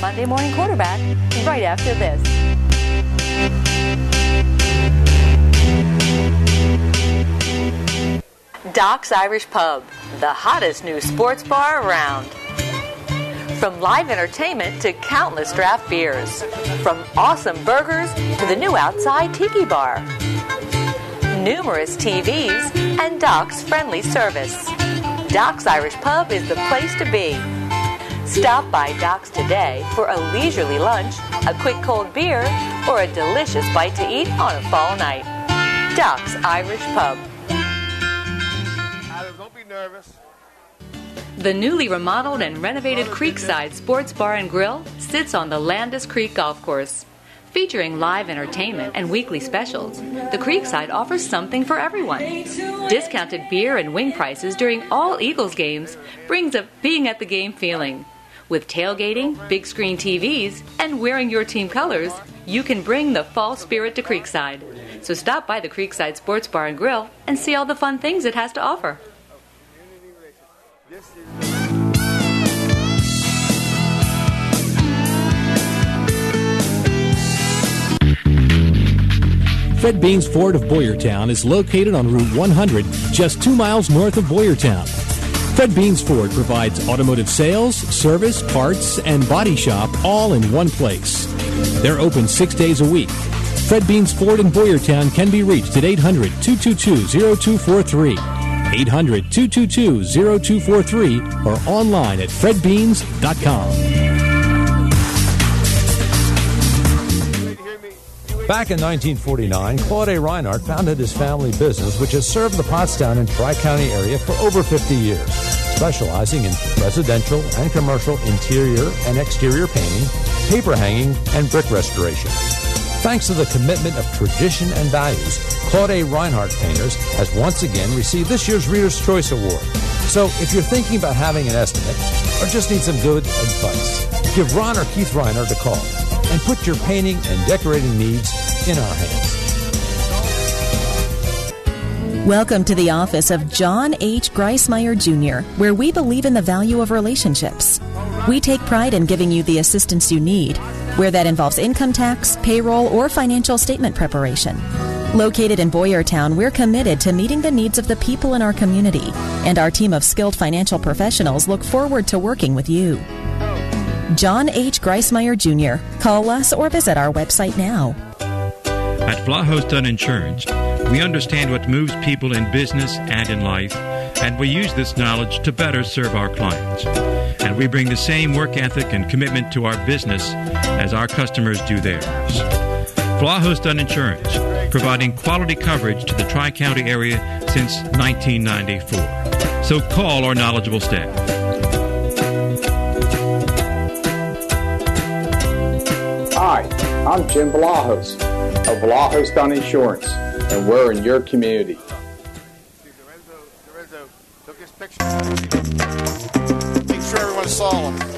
Monday Morning Quarterback right after this. Doc's Irish Pub, the hottest new sports bar around. From live entertainment to countless draft beers. From awesome burgers to the new outside tiki bar. Numerous TVs and Doc's friendly service. Doc's Irish Pub is the place to be. Stop by Doc's today for a leisurely lunch, a quick cold beer, or a delicious bite to eat on a fall night. Doc's Irish Pub. Don't be nervous. The newly remodeled and renovated Creekside Sports Bar and Grill sits on the Landis Creek Golf Course. Featuring live entertainment and weekly specials, the Creekside offers something for everyone. Discounted beer and wing prices during all Eagles games brings a being at the game feeling. With tailgating, big screen TVs, and wearing your team colors, you can bring the fall spirit to Creekside. So stop by the Creekside Sports Bar and Grill and see all the fun things it has to offer. Fred Beans Ford of Boyertown is located on Route 100, just 2 miles north of Boyertown. Fred Beans Ford provides automotive sales, service, parts, and body shop all in one place. They're open 6 days a week. Fred Beans Ford in Boyertown can be reached at 800-222-0243, 800-222-0243, or online at fredbeans.com. Back in 1949, Claude A. Reinhardt founded his family business, which has served the Pottstown and Tri-County area for over 50 years, specializing in residential and commercial interior and exterior painting, paper hanging, and brick restoration. Thanks to the commitment of tradition and values, Claude A. Reinhardt Painters has once again received this year's Reader's Choice Award. So if you're thinking about having an estimate or just need some good advice, give Ron or Keith Reinhardt a call and put your painting and decorating needs in our hands. Welcome to the office of John H. Greismeyer Jr., where we believe in the value of relationships. We take pride in giving you the assistance you need, where that involves income tax, payroll, or financial statement preparation. Located in Boyertown, we're committed to meeting the needs of the people in our community, and our team of skilled financial professionals look forward to working with you. John H. Greismeyer Jr. Call us or visit our website now. At Vlahos Dunn Insurance, we understand what moves people in business and in life, and we use this knowledge to better serve our clients. And we bring the same work ethic and commitment to our business as our customers do theirs. Vlahos Dunn Insurance, providing quality coverage to the Tri-County area since 1994. So call our knowledgeable staff. Hi, I'm Jim Vlahos of Vlahos Dunn Insurance, and we're in your community. Lorenzo took his picture. Make sure everyone saw him.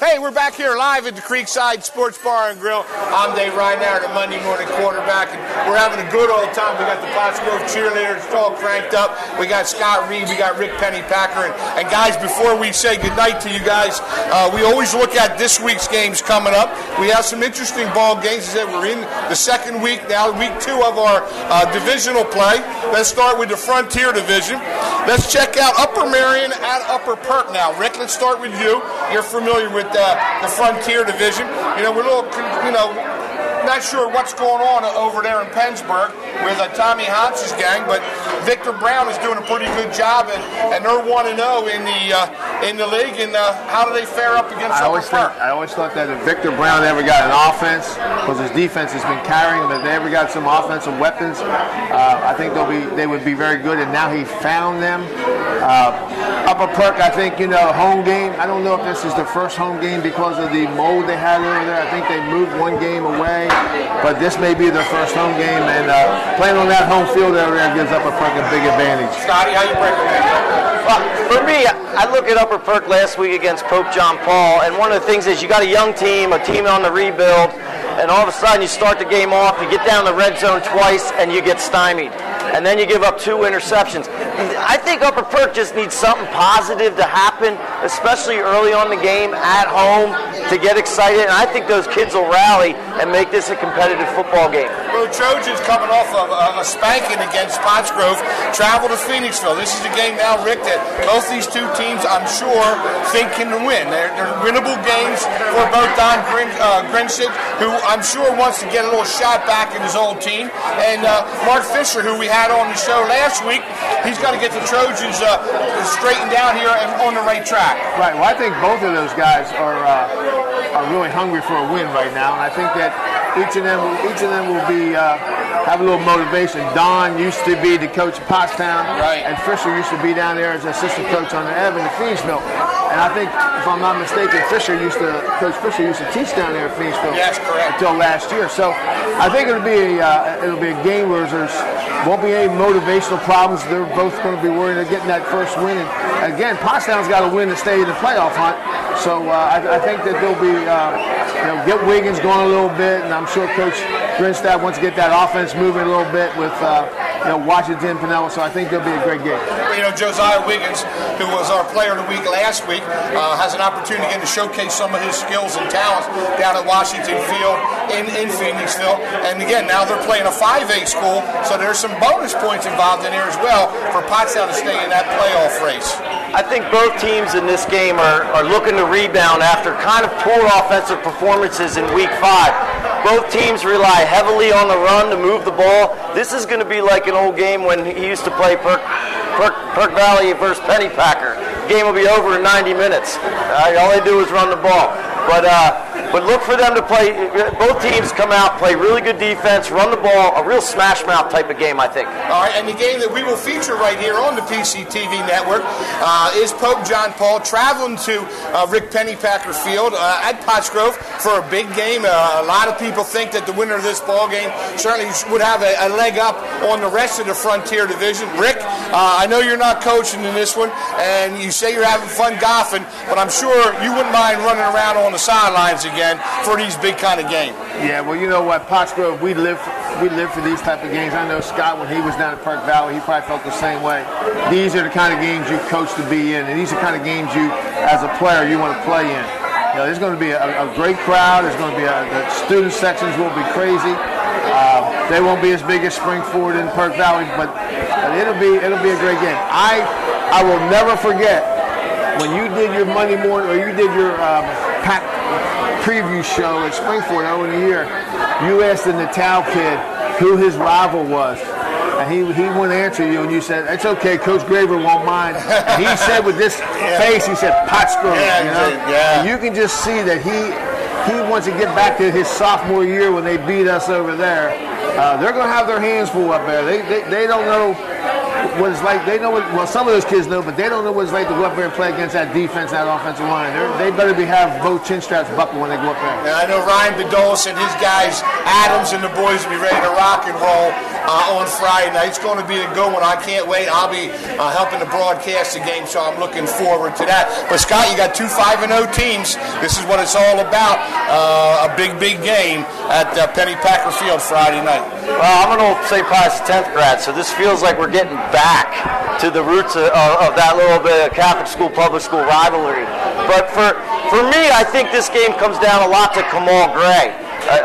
Hey, we're back here live at the Creekside Sports Bar and Grill. I'm Dave Reiner, the Monday morning quarterback, and we're having a good old time. We got the Pottsgrove cheerleaders all cranked up. We got Scott Reed, we got Rick Pennypacker, and guys, before we say goodnight to you guys, we always look at this week's games coming up. We have some interesting ball games. As I said, we're in the second week now, week 2 of our divisional play. Let's start with the Frontier Division. Let's check out Upper Marion at Upper Perk now. Rick, let's start with you. You're familiar with the Frontier Division. You know, we're a little, not sure what's going on over there in Pennsburg with Tommy Hans's gang, but Victor Brown is doing a pretty good job, and they're 1-0 in the league. And how do they fare up against Upper Perk? I always thought that if Victor Brown ever got an offense, because his defense has been carrying him, if they ever got some offensive weapons, I think they would be very good. And now he found them. Upper Perk, I think, home game. I don't know if this is the first home game because of the mold they had over there. I think they moved one game away, but this may be their first home game, and playing on that home field over there gives Upper Perk a big advantage. Scotty, how you break it down? Well, for me, I look at Upper Perk last week against Pope John Paul, and one of the things is you got a young team, a team on the rebuild, and all of a sudden you start the game off, you get down the red zone twice, and you get stymied. And then you give up 2 interceptions. I think Upper Perk just needs something positive to happen, especially early on the game at home, to get excited. And I think those kids will rally and make this a competitive football game. Well, the Trojans, coming off of a spanking against Pottsgrove, travel to Phoenixville. This is a game now, Rick, that both these two teams, I'm sure, think can win. They're winnable games for both Don Grinchig, who I'm sure wants to get a little shot back in his old team, and Mark Fisher, who we had on the show last week. He's got to get the Trojans straightened out here and on the right track. Right. Well, I think both of those guys are really hungry for a win right now, and I think that each of them will be have a little motivation. Don used to be the coach of Pottstown, right, and Fisher used to be down there as assistant coach on the Evan in Phoenixville. And I think, if I'm not mistaken, Coach Fisher used to teach down there at Phoenixville. Yes, correct. Until last year. So I think it'll be a game where there won't be any motivational problems. They're both going to be worried about getting that first win. And again, Pottstown's got to win to stay in the playoff hunt. So I think that they'll be get Wiggins going a little bit, and I'm sure Coach Grinstad wants to get that offense moving a little bit with Washington, Pinella. So I think there'll be a great game. Well, Josiah Wiggins, who was our player of the week last week, has an opportunity again to showcase some of his skills and talents down at Washington Field in Phoenixville. And again, now they're playing a 5A school, so there's some bonus points involved in there as well for Pottstown to stay in that playoff race. I think both teams in this game are looking to rebound after kind of poor offensive performances in week 5. Both teams rely heavily on the run to move the ball. This is going to be like an old game when he used to play Perk Valley versus Pennypacker. The game will be over in 90 minutes. All they do is run the ball. But look for them to play. Both teams come out, play really good defense, run the ball, a real smash mouth type of game, I think. All right, and the game that we will feature right here on the PCTV network is Pope John Paul traveling to Rick Pennypacker Field at Pottsgrove for a big game. A lot of people think that the winner of this ball game certainly would have a leg up on the rest of the Frontier Division. Rick, I know you're not coaching in this one, and you say you're having fun golfing, but I'm sure you wouldn't mind running around on the sidelines again for these big kind of games. Yeah, well, you know what, Pottsgrove, we live for these type of games. I know Scott, when he was down at Park Valley, he probably felt the same way. These are the kind of games you coach to be in, and these are the kind of games you, as a player, you want to play in. There's going to be a great crowd. There's going to be the student sections will be crazy. They won't be as big as Springford and Park Valley, but it'll be a great game. I will never forget when you did your Monday morning, or you did your pack preview show at Springford earlier in the year. You asked the Natal kid who his rival was, and he wouldn't answer you, and you said, "It's okay, Coach Graver won't mind." And he said with this face, he said, "Pottsgrove." And you can just see that he wants to get back to his sophomore year when they beat us over there. They're going to have their hands full up there. They don't know what it's like. They know what, well, some of those kids know, but they don't know what it's like to go up there and play against that defense, that offensive line. They better have both chin straps buckled when they go up there. And I know Ryan Bedolis and his guys, Adams and the boys, will be ready to rock and roll on Friday night. It's going to be a good one. I can't wait. I'll be helping to broadcast the game, so I'm looking forward to that. But, Scott, you got 2 5-0 teams. This is what it's all about, a big, big game at Penny Packer Field Friday night. Well, I'm an old St. Pius X grad, so this feels like we're getting back to the roots of that little bit of Catholic school, public school rivalry. But for me, I think this game comes down a lot to Kamal Gray.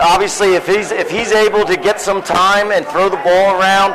Obviously, if he's able to get some time and throw the ball around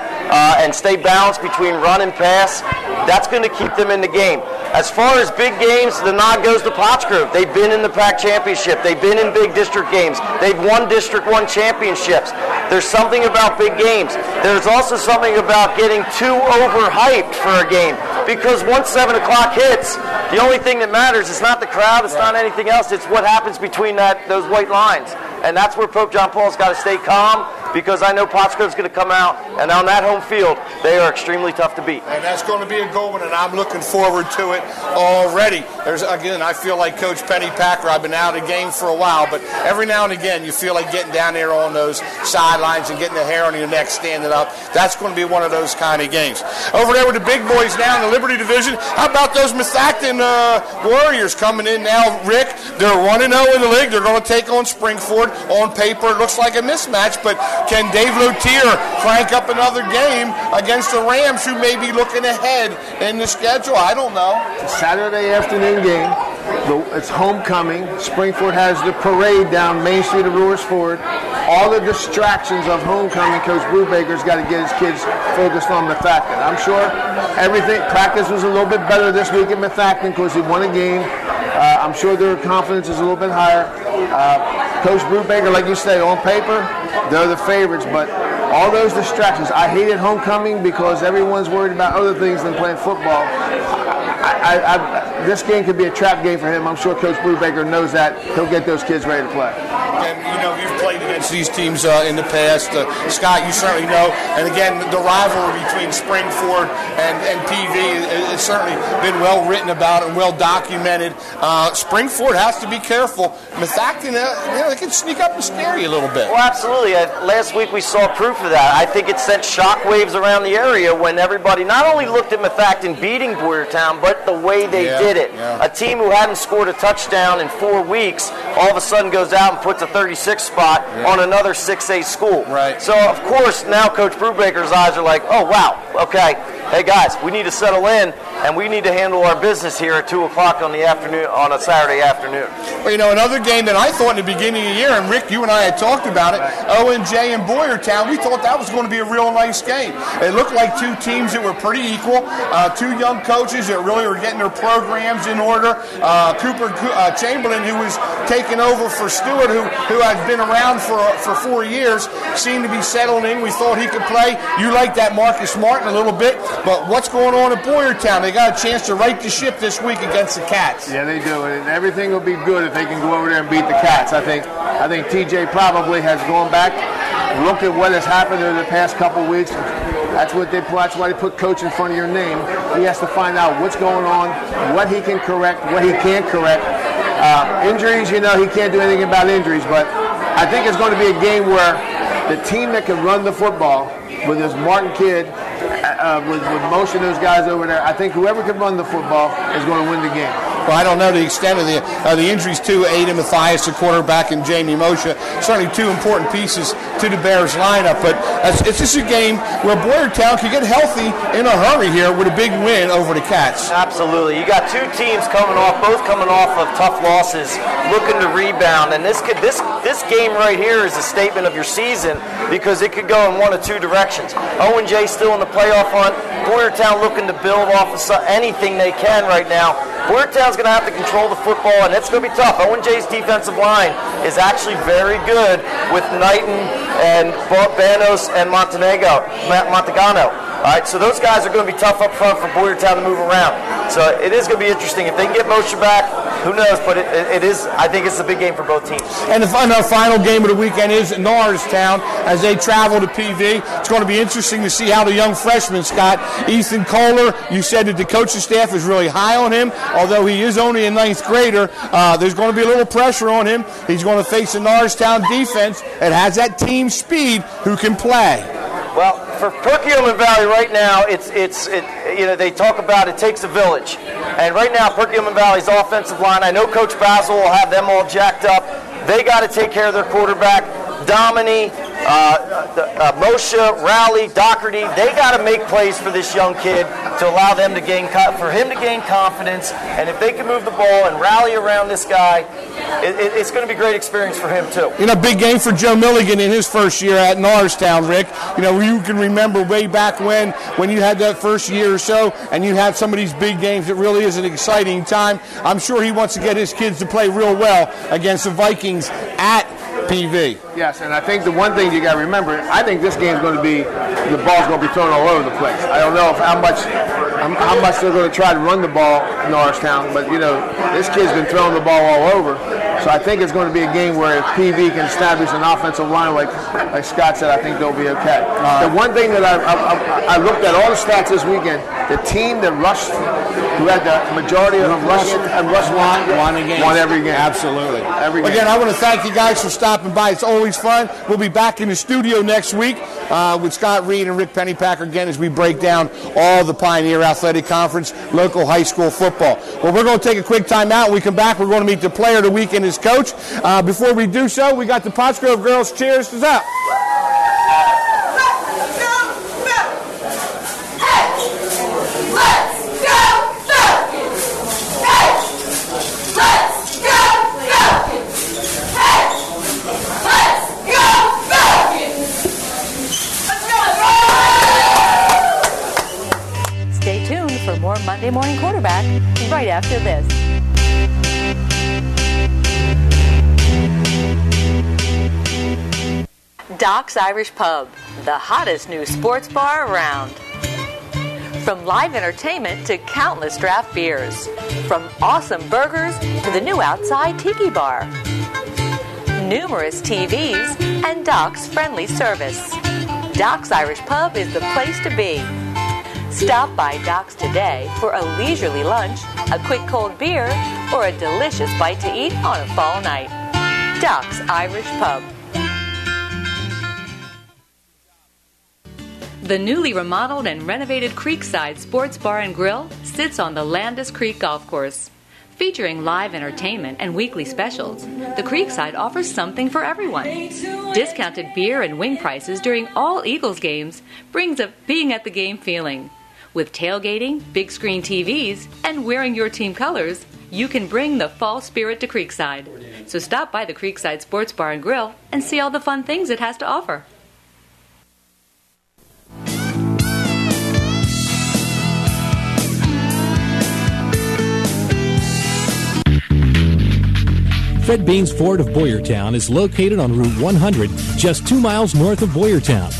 and stay balanced between run and pass, that's going to keep them in the game. As far as big games, the nod goes to Pottsgrove. They've been in the PAC championship. They've been in big district games. They've won District 1 championships. There's something about big games. There's also something about getting too overhyped for a game, because once 7 o'clock hits, the only thing that matters is not the crowd, it's not anything else, it's what happens between those white lines. And that's where Pope John Paul's got to stay calm, because I know Pottsgrove's going to come out, and on that home field, they are extremely tough to beat. And that's going to be a good one, and I'm looking forward to it already. Again, I feel like Coach Penny Packer, I've been out of the game for a while, but every now and again, you feel like getting down there on those sidelines and getting the hair on your neck standing up. That's going to be one of those kind of games. Over there with the big boys now in the Liberty Division, how about those Methacton Warriors coming in now, Rick? They're 1-0 in the league. They're going to take on Springford. On paper, it looks like a mismatch, but can Dave Lotier crank up another game against the Rams, who may be looking ahead in the schedule? I don't know. It's a Saturday afternoon game. It's homecoming. Springford has the parade down Main Street of Brewers Ford. All the distractions of homecoming, Coach Brubaker's got to get his kids focused on Methacton. I'm sure practice was a little bit better this week at Methacton because he won a game. I'm sure their confidence is a little bit higher. Coach Brubaker, like you say, on paper, they're the favorites, but all those distractions. I hated homecoming because everyone's worried about other things than playing football. This game could be a trap game for him. I'm sure Coach Brubaker knows that. He'll get those kids ready to play. And, you've played against these teams in the past. Scott, you certainly know. And, again, the rivalry between Springford and PV has certainly been well written about and well documented. Springford has to be careful. Methacton, they can sneak up and scare you a little bit. Well, absolutely. Last week we saw proof of that. I think it sent shockwaves around the area when everybody not only looked at Methacton beating Boyertown, but the way they did it. Yeah. A team who hadn't scored a touchdown in 4 weeks all of a sudden goes out and puts a 36 spot on another 6A school. Right. So, of course, now Coach Brubaker's eyes are like, oh, wow, okay. Hey, guys, we need to settle in, and we need to handle our business here at 2 o'clock on a Saturday afternoon. Well, another game that I thought in the beginning of the year, and Rick, you and I had talked about it, O&J and Boyertown, we thought that was going to be a real nice game. It looked like 2 teams that were pretty equal, 2 young coaches that really were getting their programs in order. Cooper Chamberlain, who was taking over for Stewart, who had been around for 4 years, seemed to be settling in. We thought he could play. You like that Marcus Martin a little bit. But what's going on at Boyertown? They got a chance to right the ship this week against the Cats. Yeah, they do, and everything will be good if they can go over there and beat the Cats. I think TJ probably has gone back, looked at what has happened in the past couple weeks. That's why they put coach in front of your name. He has to find out what's going on, what he can correct, what he can't correct. Injuries, he can't do anything about injuries, but I think it's going to be a game where the team that can run the football with this Martin kid, with most of those guys over there, I think whoever can run the football is going to win the game. Well, I don't know the extent of the injuries to Aiden Mathias, the quarterback, and Jamie Moshe. Certainly 2 important pieces to the Bears lineup, but it's just a game where Boyertown can get healthy in a hurry here with a big win over the Cats. Absolutely. You got 2 teams both coming off of tough losses, looking to rebound, and this game right here is a statement of your season because it could go in one of 2 directions. O&J still in the playoff hunt. Boyertown looking to build off of anything they can right now. Boyertown's going to have to control the football, and it's going to be tough. O&J's defensive line is actually very good with Knighton and Banos and Montagano. All right, so those guys are going to be tough up front for Boyertown to move around. So it is going to be interesting. If they can get Moshe back, who knows? But it is. I think it's a big game for both teams. And the final game of the weekend is Norristown as they travel to PV. It's going to be interesting to see how the young freshman, Scott, Ethan Kohler, you said that the coaching staff is really high on him, although he is only a 9th grader. There's going to be a little pressure on him. He's going to face a Norristown defense that has that team speed who can play. Well, for Perkiomen Valley right now, it's they talk about it takes a village. And right now, Perkiomen Valley's offensive line, I know Coach Basil will have them all jacked up. They got to take care of their quarterback. Domini, Moshe, Rowley, Doherty, they got to make plays for this young kid to allow them to gain confidence. And if they can move the ball and rally around this guy, it's going to be a great experience for him too. Big game for Joe Milligan in his first year at Norristown, Rick. You can remember way back when you had that first year or so, and you have some of these big games. It really is an exciting time. I'm sure he wants to get his kids to play real well against the Vikings at PV. Yes, and I think the one thing you got to remember, I think this game's going to be, the ball's going to be thrown all over the place. I don't know how much they're going to try to run the ball in Norristown, but this kid's been throwing the ball all over. So I think it's going to be a game where if PV can establish an offensive line, like Scott said, I think they'll be okay. The one thing that I looked at all the stats this weekend, the team that rushed, who had the majority of them rushing and rushed won every game. Absolutely. Every game. Again, I want to thank you guys for stopping by. It's always fun. We'll be back in the studio next week with Scott Reed and Rick Pennypacker again as we break down all the Pioneer Athletic Conference local high school football. Well, we're going to take a quick time out. When we come back, we're going to meet the player of the week and his coach. Before we do so, we got the Pottsgrove girls. Cheers is up. Stay tuned for more Monday Morning Quarterback right after this. Doc's Irish Pub, the hottest new sports bar around. From live entertainment to countless draft beers. From awesome burgers to the new outside tiki bar. Numerous TVs and Doc's friendly service. Doc's Irish Pub is the place to be. Stop by Doc's today for a leisurely lunch, a quick cold beer, or a delicious bite to eat on a fall night. Doc's Irish Pub. The newly remodeled and renovated Creekside Sports Bar and Grill sits on the Landis Creek Golf Course. Featuring live entertainment and weekly specials, the Creekside offers something for everyone. Discounted beer and wing prices during all Eagles games brings a being at the game feeling. With tailgating, big screen TVs, and wearing your team colors, you can bring the fall spirit to Creekside. So stop by the Creekside Sports Bar and Grill and see all the fun things it has to offer. Fred Beans Ford of Boyertown is located on Route 100, just 2 miles north of Boyertown.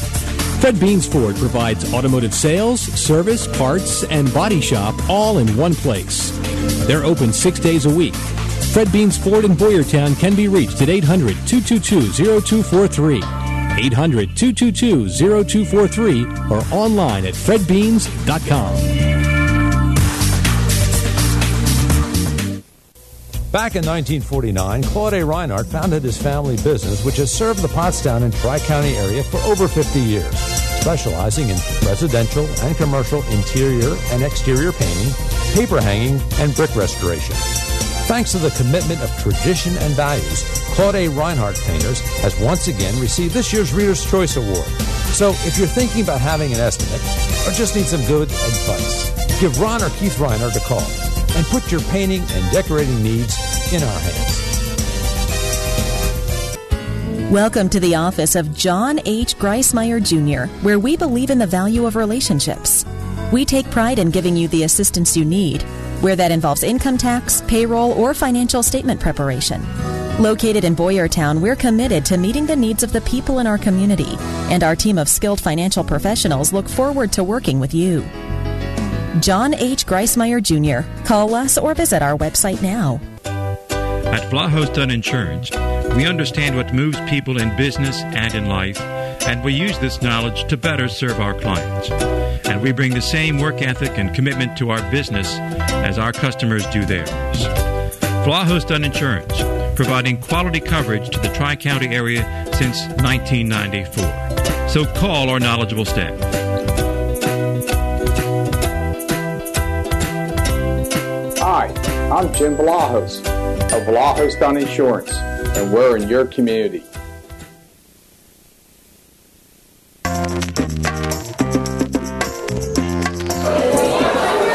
Fred Beans Ford provides automotive sales, service, parts, and body shop all in one place. They're open 6 days a week. Fred Beans Ford in Boyertown can be reached at 800-222-0243, 800-222-0243, or online at fredbeans.com. Back in 1949, Claude A. Reinhardt founded his family business, which has served the Pottstown and Tri-County area for over 50 years, specializing in residential and commercial interior and exterior painting, paper hanging, and brick restoration. Thanks to the commitment of tradition and values, Claude A. Reinhardt Painters has once again received this year's Reader's Choice Award. So if you're thinking about having an estimate or just need some good advice, give Ron or Keith Reinhardt a call and put your painting and decorating needs in our hands. Welcome to the office of John H. Greismeyer Jr., where we believe in the value of relationships. We take pride in giving you the assistance you need, where that involves income tax, payroll, or financial statement preparation. Located in Boyertown, we're committed to meeting the needs of the people in our community, and our team of skilled financial professionals look forward to working with you. John H. Greismeyer Jr. Call us or visit our website now. At Vlahos Dunn Insurance, we understand what moves people in business and in life, and we use this knowledge to better serve our clients. And we bring the same work ethic and commitment to our business as our customers do theirs. Vlahos Dunn Insurance, providing quality coverage to the Tri-County area since 1994. So call our knowledgeable staff. Hi, I'm Jim Vlahos of Vlahos Dunn Insurance, and we're in your community.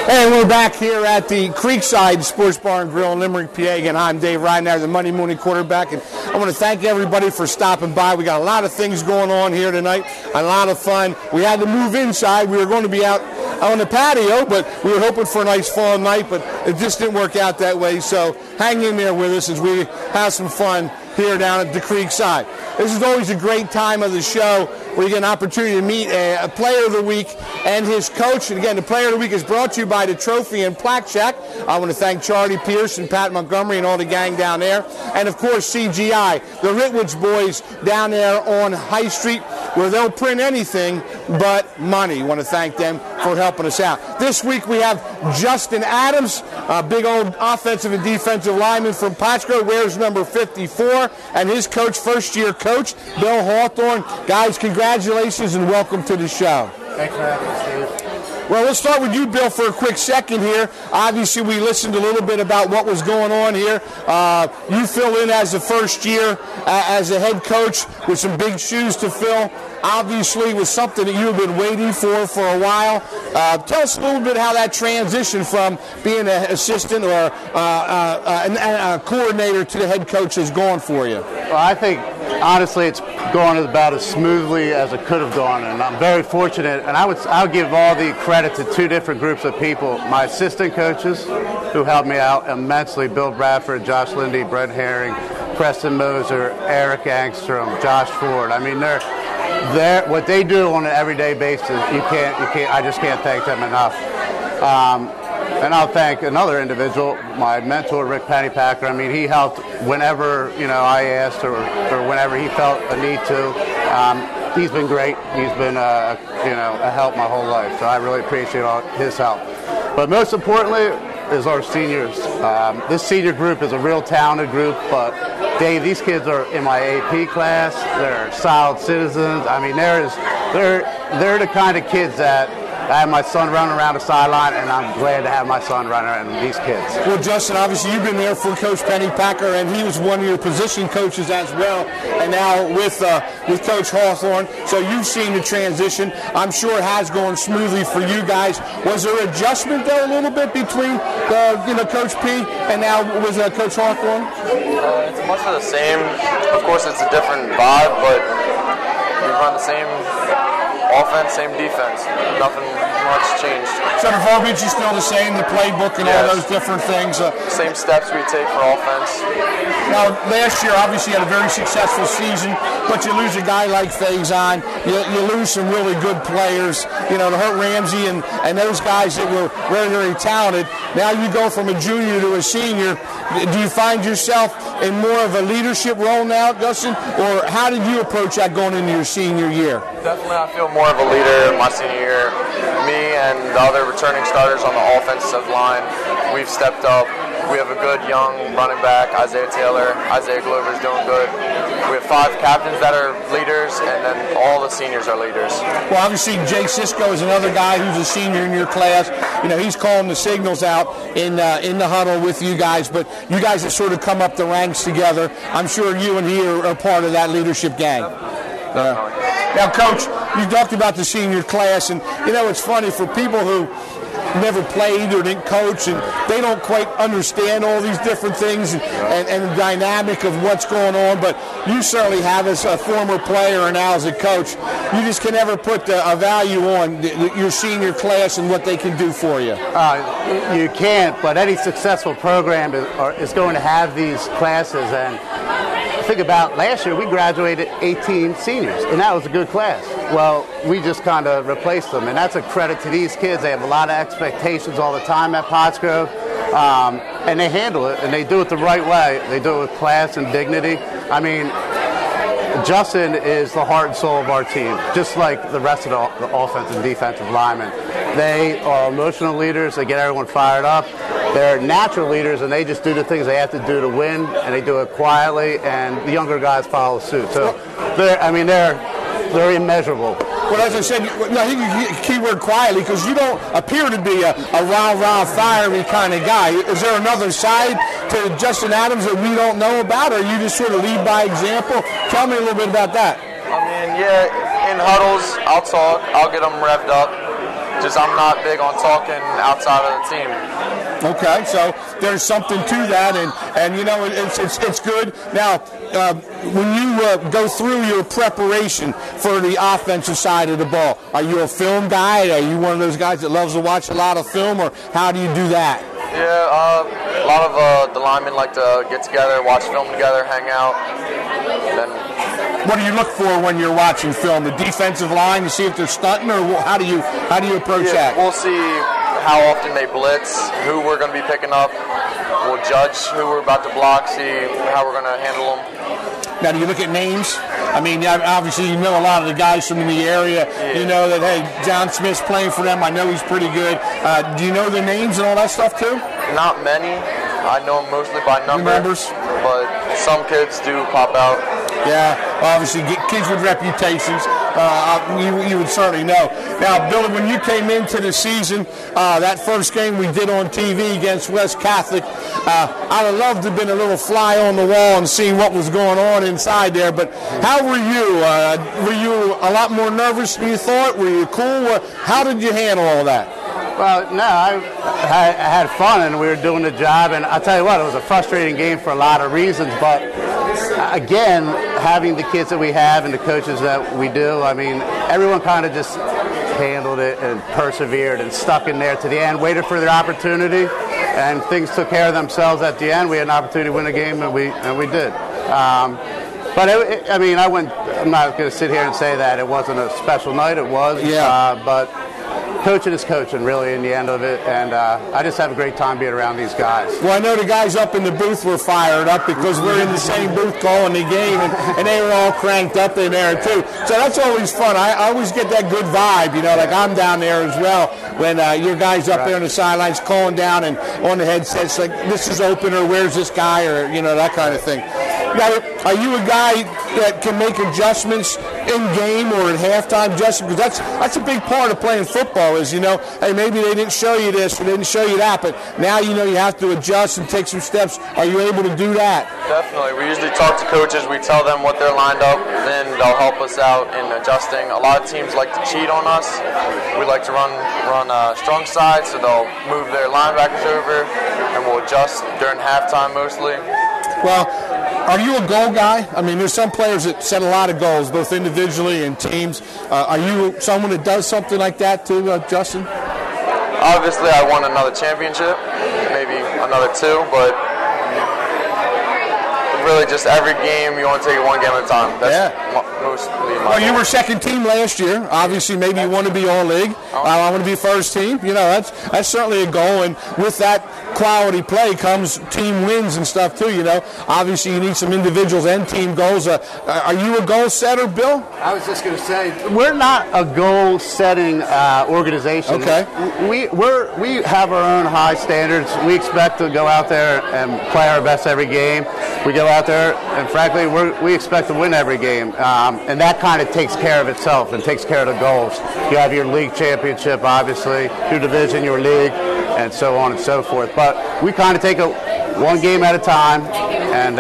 And we're back here at the Creekside Sports Bar and Grill in Limerick, PA. Again, I'm Dave Reiner, the Monday morning quarterback, and I want to thank everybody for stopping by. We got a lot of things going on here tonight, a lot of fun. We had to move inside. We were going to be out on the patio, but we were hoping for a nice fall night, but it just didn't work out that way. So hang in there with us as we have some fun here down at the Creekside. This is always a great time of the show where you get an opportunity to meet a player of the week and his coach. And again, the player of the week is brought to you by the Trophy and Plaque Shack. I want to thank Charlie Pierce and Pat Montgomery and all the gang down there. And of course, CGI, the Ritwich boys down there on High Street, where they'll print anything but money. I want to thank them for helping us out. This week we have Justin Adams, a big old offensive and defensive lineman from Pottsgrove, wears number 54, and his coach, first-year coach, Bill Hawthorne. Guys, congratulations and welcome to the show. Thanks for having us, Steve. Well, let's start with you, Bill, for a quick second here. Obviously, we listened a little bit about what was going on here. You fill in as the first year as a head coach with some big shoes to fill. Obviously, it was something that you have been waiting for a while. Tell us a little bit how that transition from being an assistant or a coordinator to the head coach has gone for you. Well, I think, honestly, it's gone about as smoothly as it could have gone, and I'm very fortunate. And I'll give all the credit to two different groups of people. My assistant coaches, who helped me out immensely, Bill Bradford, Josh Lindy, Brett Herring, Preston Moser, Eric Angstrom, Josh Ford. I mean, they're what they do on an everyday basis. I just can't thank them enough. And I'll thank another individual, my mentor, Rick Pennypacker. I mean, he helped whenever I asked or whenever he felt a need to. He's been great. He's been a help my whole life. So I really appreciate his help. But most importantly is our seniors. This senior group is a real talented group, but Dave, these kids are in my AP class. They're solid citizens. I mean, they're the kind of kids that I have my son running around the sideline, and I'm glad to have my son running around these kids. Well, Justin, obviously you've been there for Coach Pennypacker, and he was one of your position coaches as well, and now with Coach Hawthorne. So you've seen the transition. I'm sure it has gone smoothly for you guys. Was there adjustment though a little bit between Coach P and now with Coach Hawthorne? It's much of the same. Of course, it's a different vibe, but we run the same offense, same defense. Nothing much changed. So the verbiage is still the same, the playbook and all those different things. Same steps we take for offense. Now, last year, obviously, you had a very successful season, but you lose a guy like Faison. You lose some really good players, to Hurt Ramsey and those guys that were very, very talented. Now you go from a junior to a senior. Do you find yourself in more of a leadership role now, Dustin, or how did you approach that going into your senior year? Definitely, I feel more of a leader in my senior year. Me and the other returning starters on the offensive line, we've stepped up. We have a good young running back, Isaiah Taylor. Isaiah Glover's doing good. We have 5 captains that are leaders, and then all the seniors are leaders. Well, obviously, Jay Cisco is another guy who's a senior in your class. He's calling the signals out in the huddle with you guys, but you guys have sort of come up the ranks together. I'm sure you and he are part of that leadership gang. Now, Coach, you talked about the senior class, and, it's funny for people who never played or didn't coach, and they don't quite understand all these different things and the dynamic of what's going on, but you certainly have as a former player and now as a coach. You just can never put a value on your senior class and what they can do for you. You can't, but any successful program is going to have these classes, and think about last year we graduated 18 seniors, and that was a good class. Well, we just kind of replaced them, and that's a credit to these kids. They have a lot of expectations all the time at Pottsgrove, and they handle it, and they do it the right way. They do it with class and dignity. I mean, Justin is the heart and soul of our team, just like the rest of the offensive and defensive linemen. They are emotional leaders. They get everyone fired up. They're natural leaders, and they just do the things they have to do to win, and they do it quietly, and the younger guys follow suit. So, they're immeasurable. Well, as I said, I think you keyword quietly, because you don't appear to be a rah-rah, fiery kind of guy. Is there another side to Justin Adams that we don't know about, or you just sort of lead by example? Tell me a little bit about that. I mean, yeah, in huddles, I'll talk. I'll get them revved up. Just I'm not big on talking outside of the team. Okay, so there's something to that, and you know, it's good. Now, when you go through your preparation for the offensive side of the ball, are you a film guy? Are you one of those guys that loves to watch a lot of film, or how do you do that? Yeah, a lot of the linemen like to get together, watch film together, hang out. Then, what do you look for when you're watching film? The defensive line to see if they're stunting, or how do you approach that? We'll see how often they blitz, who we're going to be picking up. We'll judge who we're about to block, see how we're going to handle them. Now, do you look at names? I mean, obviously you know a lot of the guys from the area. Yeah. You know that, hey, John Smith's playing for them. I know he's pretty good. Do you know their names and all that stuff too? Not many. I know them mostly by numbers, but some kids do pop out. Yeah, obviously kids with reputations. You would certainly know. Now, Billy, when you came into the season, that first game we did on TV against West Catholic, I'd have loved to have been a little fly on the wall and see what was going on inside there. But how were you? Were you a lot more nervous than you thought? Were you cool? How did you handle all that? Well, no, I had fun, and we were doing the job. And I'll tell you what, it was a frustrating game for a lot of reasons. But, again, having the kids that we have and the coaches that we do, I mean, everyone kind of just handled it and persevered and stuck in there to the end, waited for their opportunity, and things took care of themselves at the end. We had an opportunity to win a game, and we did. But, I'm not going to sit here and say that it wasn't a special night. It was. Yeah. But coaching is coaching, really, in the end of it, and I just have a great time being around these guys. Well, I know the guys up in the booth were fired up because we're in the same booth calling the game, and they were all cranked up in there, too. So that's always fun. I always get that good vibe, you know, like I'm down there as well, when your guys up there on the sidelines calling down and on the headsets, like, this is open, or where's this guy, or, you know, that kind of thing. Now, are you a guy that can make adjustments in game or in halftime, Justin? Because that's a big part of playing football is, you know, hey, maybe they didn't show you this or they didn't show you that, but now you know you have to adjust and take some steps. Are you able to do that? Definitely. We usually talk to coaches. We tell them what they're lined up, then they'll help us out in adjusting. A lot of teams like to cheat on us. We like to run strong side, so they'll move their linebackers over, and we'll adjust during halftime mostly. Well, are you a goal guy? I mean, there's some players that set a lot of goals, both individually and teams. Are you someone that does something like that too, Justin? Obviously, I won another championship, maybe another two, but really just every game, you want to take it one game at a time. That's mostly my Well, you were second team last year. Obviously, maybe you want to be all-league. I want to be first team. You know, that's certainly a goal, and with that quality play comes team wins and stuff too, you know. Obviously, you need some individuals and team goals. Are you a goal setter, Bill? I was just going to say, we're not a goal-setting organization. Okay. We have our own high standards. We expect to go out there and play our best every game. We go out there, and frankly, we expect to win every game. And that kind of takes care of itself and takes care of the goals. You have your league championship, obviously, your division, your league, and so on and so forth. But we kind of take it one game at a time, and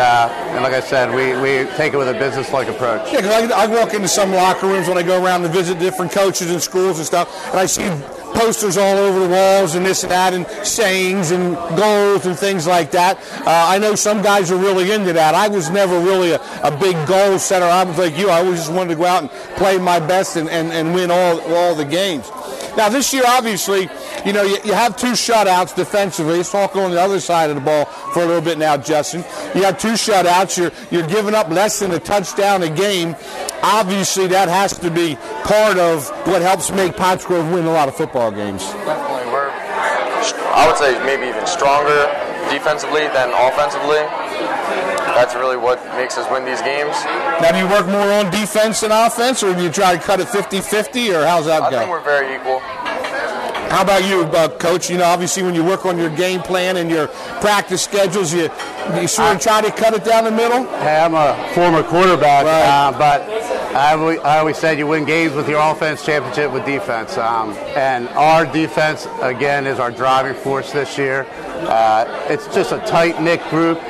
like I said, we take it with a business-like approach. Yeah, because I walk into some locker rooms when I go around to visit different coaches and schools and stuff, and I see posters all over the walls and this and that and sayings and goals and things like that. I know some guys are really into that. I was never really a big goal setter. I was like you. I always just wanted to go out and play my best and win all the games. Now, this year, obviously, You know, you have 2 shutouts defensively. Let's talk on the other side of the ball for a little bit now, Justin. You have 2 shutouts. You're giving up less than a touchdown a game. Obviously, that has to be part of what helps make Pottsgrove win a lot of football games. Definitely. I would say maybe even stronger defensively than offensively. That's really what makes us win these games. Now, do you work more on defense than offense, or do you try to cut it 50-50, or how's that go? I think we're very equal. How about you, Coach? You know, obviously when you work on your game plan and your practice schedules, you sort of try to cut it down the middle? Hey, I'm a former quarterback, right. But I always said you win games with your offense, championship with defense. And our defense, again, is our driving force this year. It's just a tight-knit group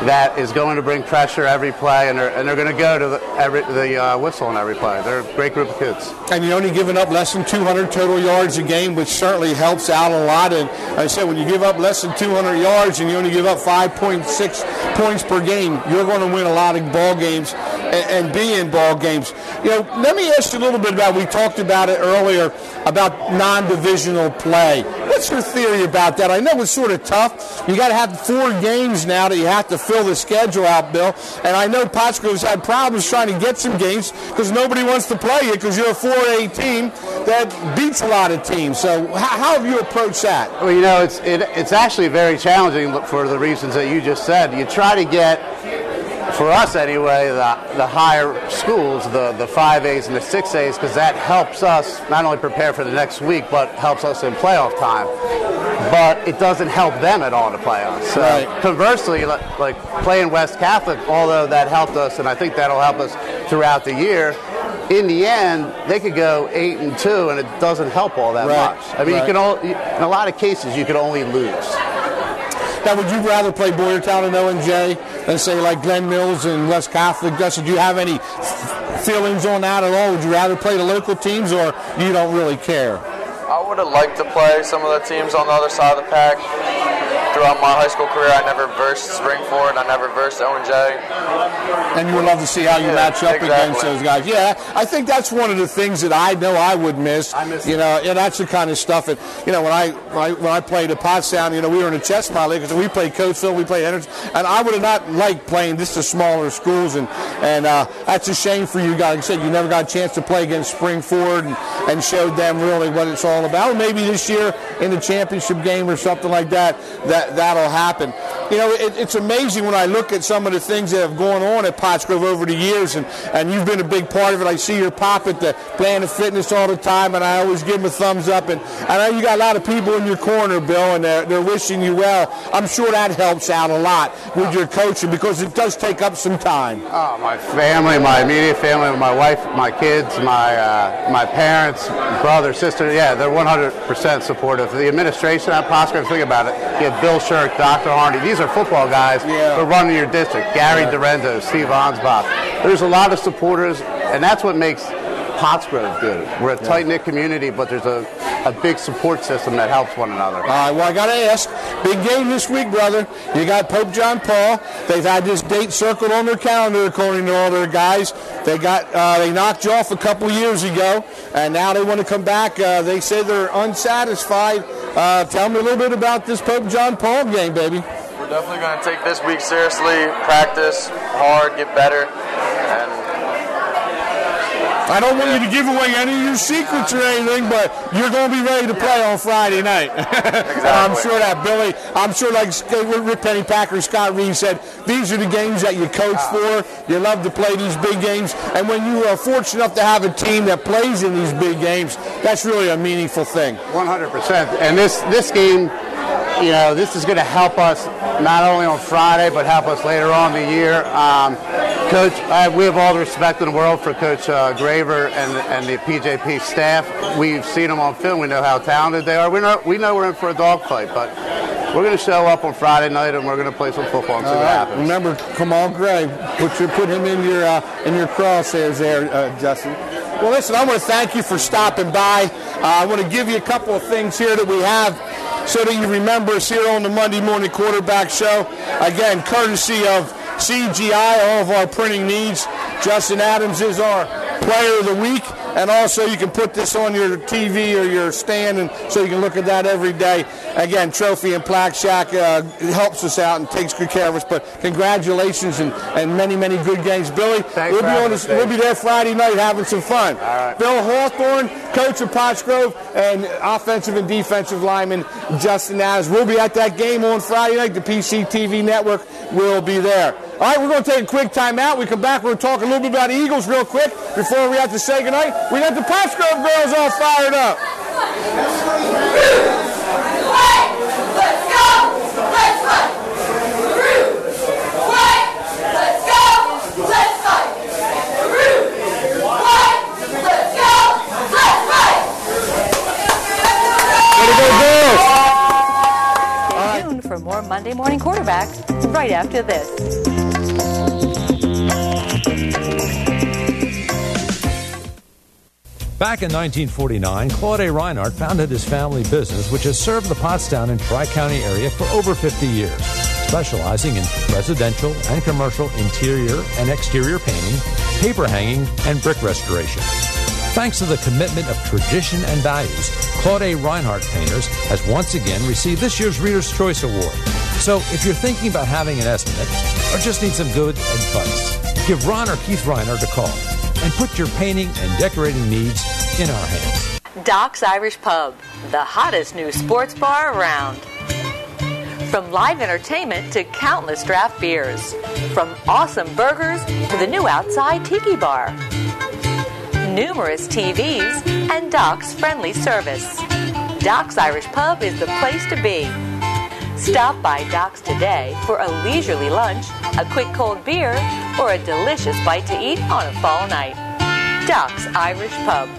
that is going to bring pressure every play, and they're going to go to the whistle on every play. They're a great group of kids. And you're only giving up less than 200 total yards a game, which certainly helps out a lot. And like I said, when you give up less than 200 yards and you only give up 5.6 points per game, you're going to win a lot of ball games and be in ball games. You know, let me ask you a little bit about, we talked about it earlier, about non-divisional play. What's your theory about that? I know it's sort of tough. You got to have 4 games now that you have to fill the schedule out, Bill. And I know Pottsgrove's had problems trying to get some games because nobody wants to play you because you're a 4A team that beats a lot of teams. So how have you approached that? Well, you know, it's actually very challenging for the reasons that you just said. You try to get, for us anyway, the higher schools, the 5As and the 6As, because that helps us not only prepare for the next week, but helps us in playoff time. But it doesn't help them at all to play us. So right. Conversely, like playing West Catholic, although that helped us, and I think that'll help us throughout the year, in the end, they could go 8-2, and it doesn't help all that right. much. I mean, right. in a lot of cases, you can only lose. Now, would you rather play Boyertown and O&J than, say, like Glen Mills and West Catholic? Justin, do you have any feelings on that at all? Would you rather play the local teams, or you don't really care? I would have liked to play some of the teams on the other side of the pack. Throughout my high school career, I never versed Springford. I never versed O&J. And you would love to see how you match up against those guys. Yeah, I think that's one of the things that I know I would miss. You know, and that's the kind of stuff that, you know, when I played at Pottstown, you know, we were in the Chestnut League, so we played Coatesville, we played Henderson, and I would have not liked playing just the smaller schools, and that's a shame for you guys. Like I said, you never got a chance to play against Springford and showed them really what it's all about. Or maybe this year in the championship game or something like that, that'll happen. You know, it's amazing when I look at some of the things that have gone on at Pottsgrove over the years, and you've been a big part of it. I see your pop at the Planet Fitness all the time, and I always give him a thumbs up. And I know you got a lot of people in your corner, Bill, and they're wishing you well. I'm sure that helps out a lot with your coaching because it does take up some time. Oh, my family, my immediate family, my wife, my kids, my parents, brother, sister, yeah, they're 100% supportive. The administration at Pottsgrove, think about it. You have Bill Shirk, Dr. Harney. These are football guys who are running your district. Gary Dorenzo, Steve Ansbach. There's a lot of supporters, and that's what makes Pottsgrove good. We're a tight-knit community, but there's a big support system that helps one another. All right, well, I got to ask, big game this week, brother. You got Pope John Paul. They've had this date circled on their calendar, according to all their guys. They knocked you off a couple years ago, and now they want to come back. They say they're unsatisfied. Tell me a little bit about this Pope John Paul game, baby. We're definitely going to take this week seriously, practice hard, get better, and I don't want you to give away any of your secrets or anything, but you're going to be ready to play on Friday night. Exactly. I'm sure that, Billy. I'm sure, like Rick Pennypacker, Scott Reed said, these are the games that you coach for. You love to play these big games. And when you are fortunate enough to have a team that plays in these big games, that's really a meaningful thing. 100%. And this game, you know, this is going to help us not only on Friday, but help us later on in the year. Coach, we have all the respect in the world for Coach Graver and the PJP staff. We've seen them on film. We know how talented they are. We know we're in for a dogfight, but we're going to show up on Friday night and we're going to play some football and see what happens. Remember, Kamal Gray, put him in your crosshairs there, Justin. Well, listen, I want to thank you for stopping by. I want to give you a couple of things here that we have so that you remember us here on the Monday Morning Quarterback Show. Again, courtesy of CGI, all of our printing needs. Justin Adams is our Player of the Week. and also you can put this on your TV or your stand, and so you can look at that every day. Again, Trophy and Plaque Shack helps us out and takes good care of us, but congratulations and many, many good games. Billy, we'll be there Friday night having some fun. All right. Bill Hawthorne, coach of Pottsgrove, and offensive and defensive lineman Justin Adams. We'll be at that game on Friday night. The PCTV network will be there. All right, we're going to take a quick time out. We come back, we're going to talk a little bit about the Eagles real quick before we have to say goodnight. We got the Pottsgrove girls all fired up. Let's go! Let's fight! Let's go! Let's fight! Let's go! Let's fight! Way to go, girls! Stay tuned for more Monday Morning Quarterback right after this. Back in 1949, Claude A. Reinhardt founded his family business, which has served the Pottstown and Tri-County area for over 50 years, specializing in residential and commercial interior and exterior painting, paper hanging, and brick restoration. Thanks to the commitment of tradition and values, Claude A. Reinhardt Painters has once again received this year's Reader's Choice Award. So if you're thinking about having an estimate or just need some good advice, give Ron or Keith Reinhardt a call and put your painting and decorating needs in our hands. Doc's Irish Pub, the hottest new sports bar around. From live entertainment to countless draft beers. From awesome burgers to the new outside tiki bar. Numerous TVs and Doc's friendly service. Doc's Irish Pub is the place to be. Stop by Doc's today for a leisurely lunch, a quick cold beer, or a delicious bite to eat on a fall night. Doc's Irish Pub.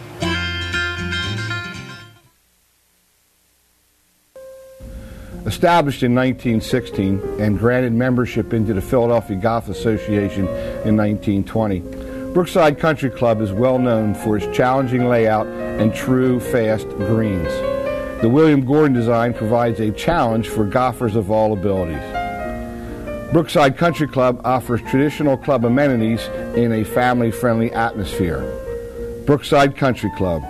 Established in 1916 and granted membership into the Philadelphia Golf Association in 1920, Brookside Country Club is well known for its challenging layout and true, fast greens. The William Gordon design provides a challenge for golfers of all abilities. Brookside Country Club offers traditional club amenities in a family-friendly atmosphere. Brookside Country Club,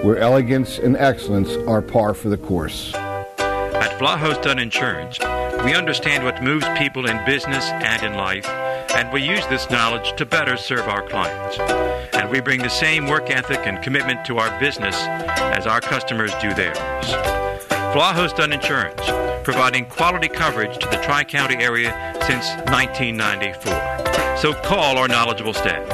where elegance and excellence are par for the course. At Vlahos Dunn Insurance, we understand what moves people in business and in life, and we use this knowledge to better serve our clients. And we bring the same work ethic and commitment to our business as our customers do theirs. Vlahos Dunn Insurance, providing quality coverage to the Tri-County area since 1994. So call our knowledgeable staff.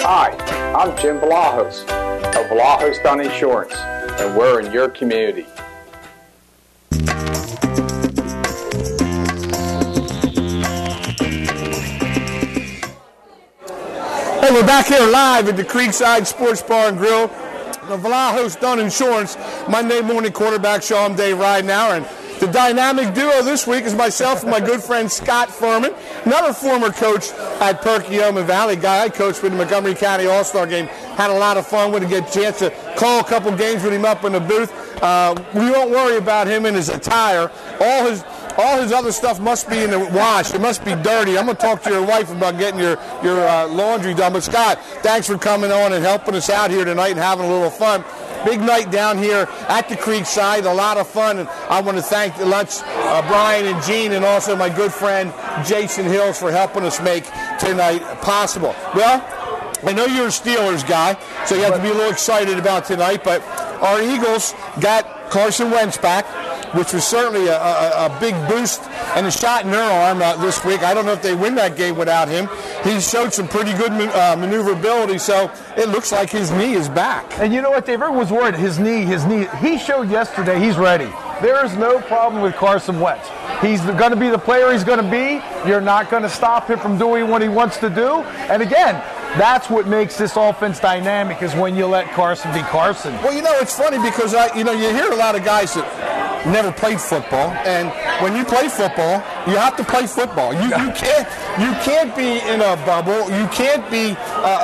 Hi, I'm Jim Vlahos of Vlahos Dunn Insurance, and we're in your community. Hey, we're back here live at the Creekside Sports Bar and Grill, the Vlahos Dunn Insurance Monday morning quarterback show. I'm Dave Ridenauer, and the dynamic duo this week is myself and my good friend Scott Furman, another former coach at Perkiomen Valley guy. I coached with the Montgomery County All-Star Game. Had a lot of fun with him, get a chance to call a couple games with him up in the booth. We won't worry about him and his attire. All his other stuff must be in the wash. It must be dirty. I'm going to talk to your wife about getting your laundry done. But, Scott, thanks for coming on and helping us out here tonight and having a little fun. Big night down here at the Creekside. A lot of fun. And I want to thank Brian and Gene and also my good friend Jason Hills for helping us make tonight possible. Well, I know you're a Steelers guy, so you have to be a little excited about tonight. But our Eagles got Carson Wentz back, which was certainly a big boost and a shot in their arm this week. I don't know if they win that game without him. He showed some pretty good maneuverability, so it looks like his knee is back. And you know what, Dave? Everyone's worried. His knee. He showed yesterday he's ready. There is no problem with Carson Wentz. He's going to be the player he's going to be. You're not going to stop him from doing what he wants to do. And again, that's what makes this offense dynamic, is when you let Carson be Carson. Well, it's funny because you hear a lot of guys that never played football, and when you play football, you have to play football. You can't be in a bubble. You can't be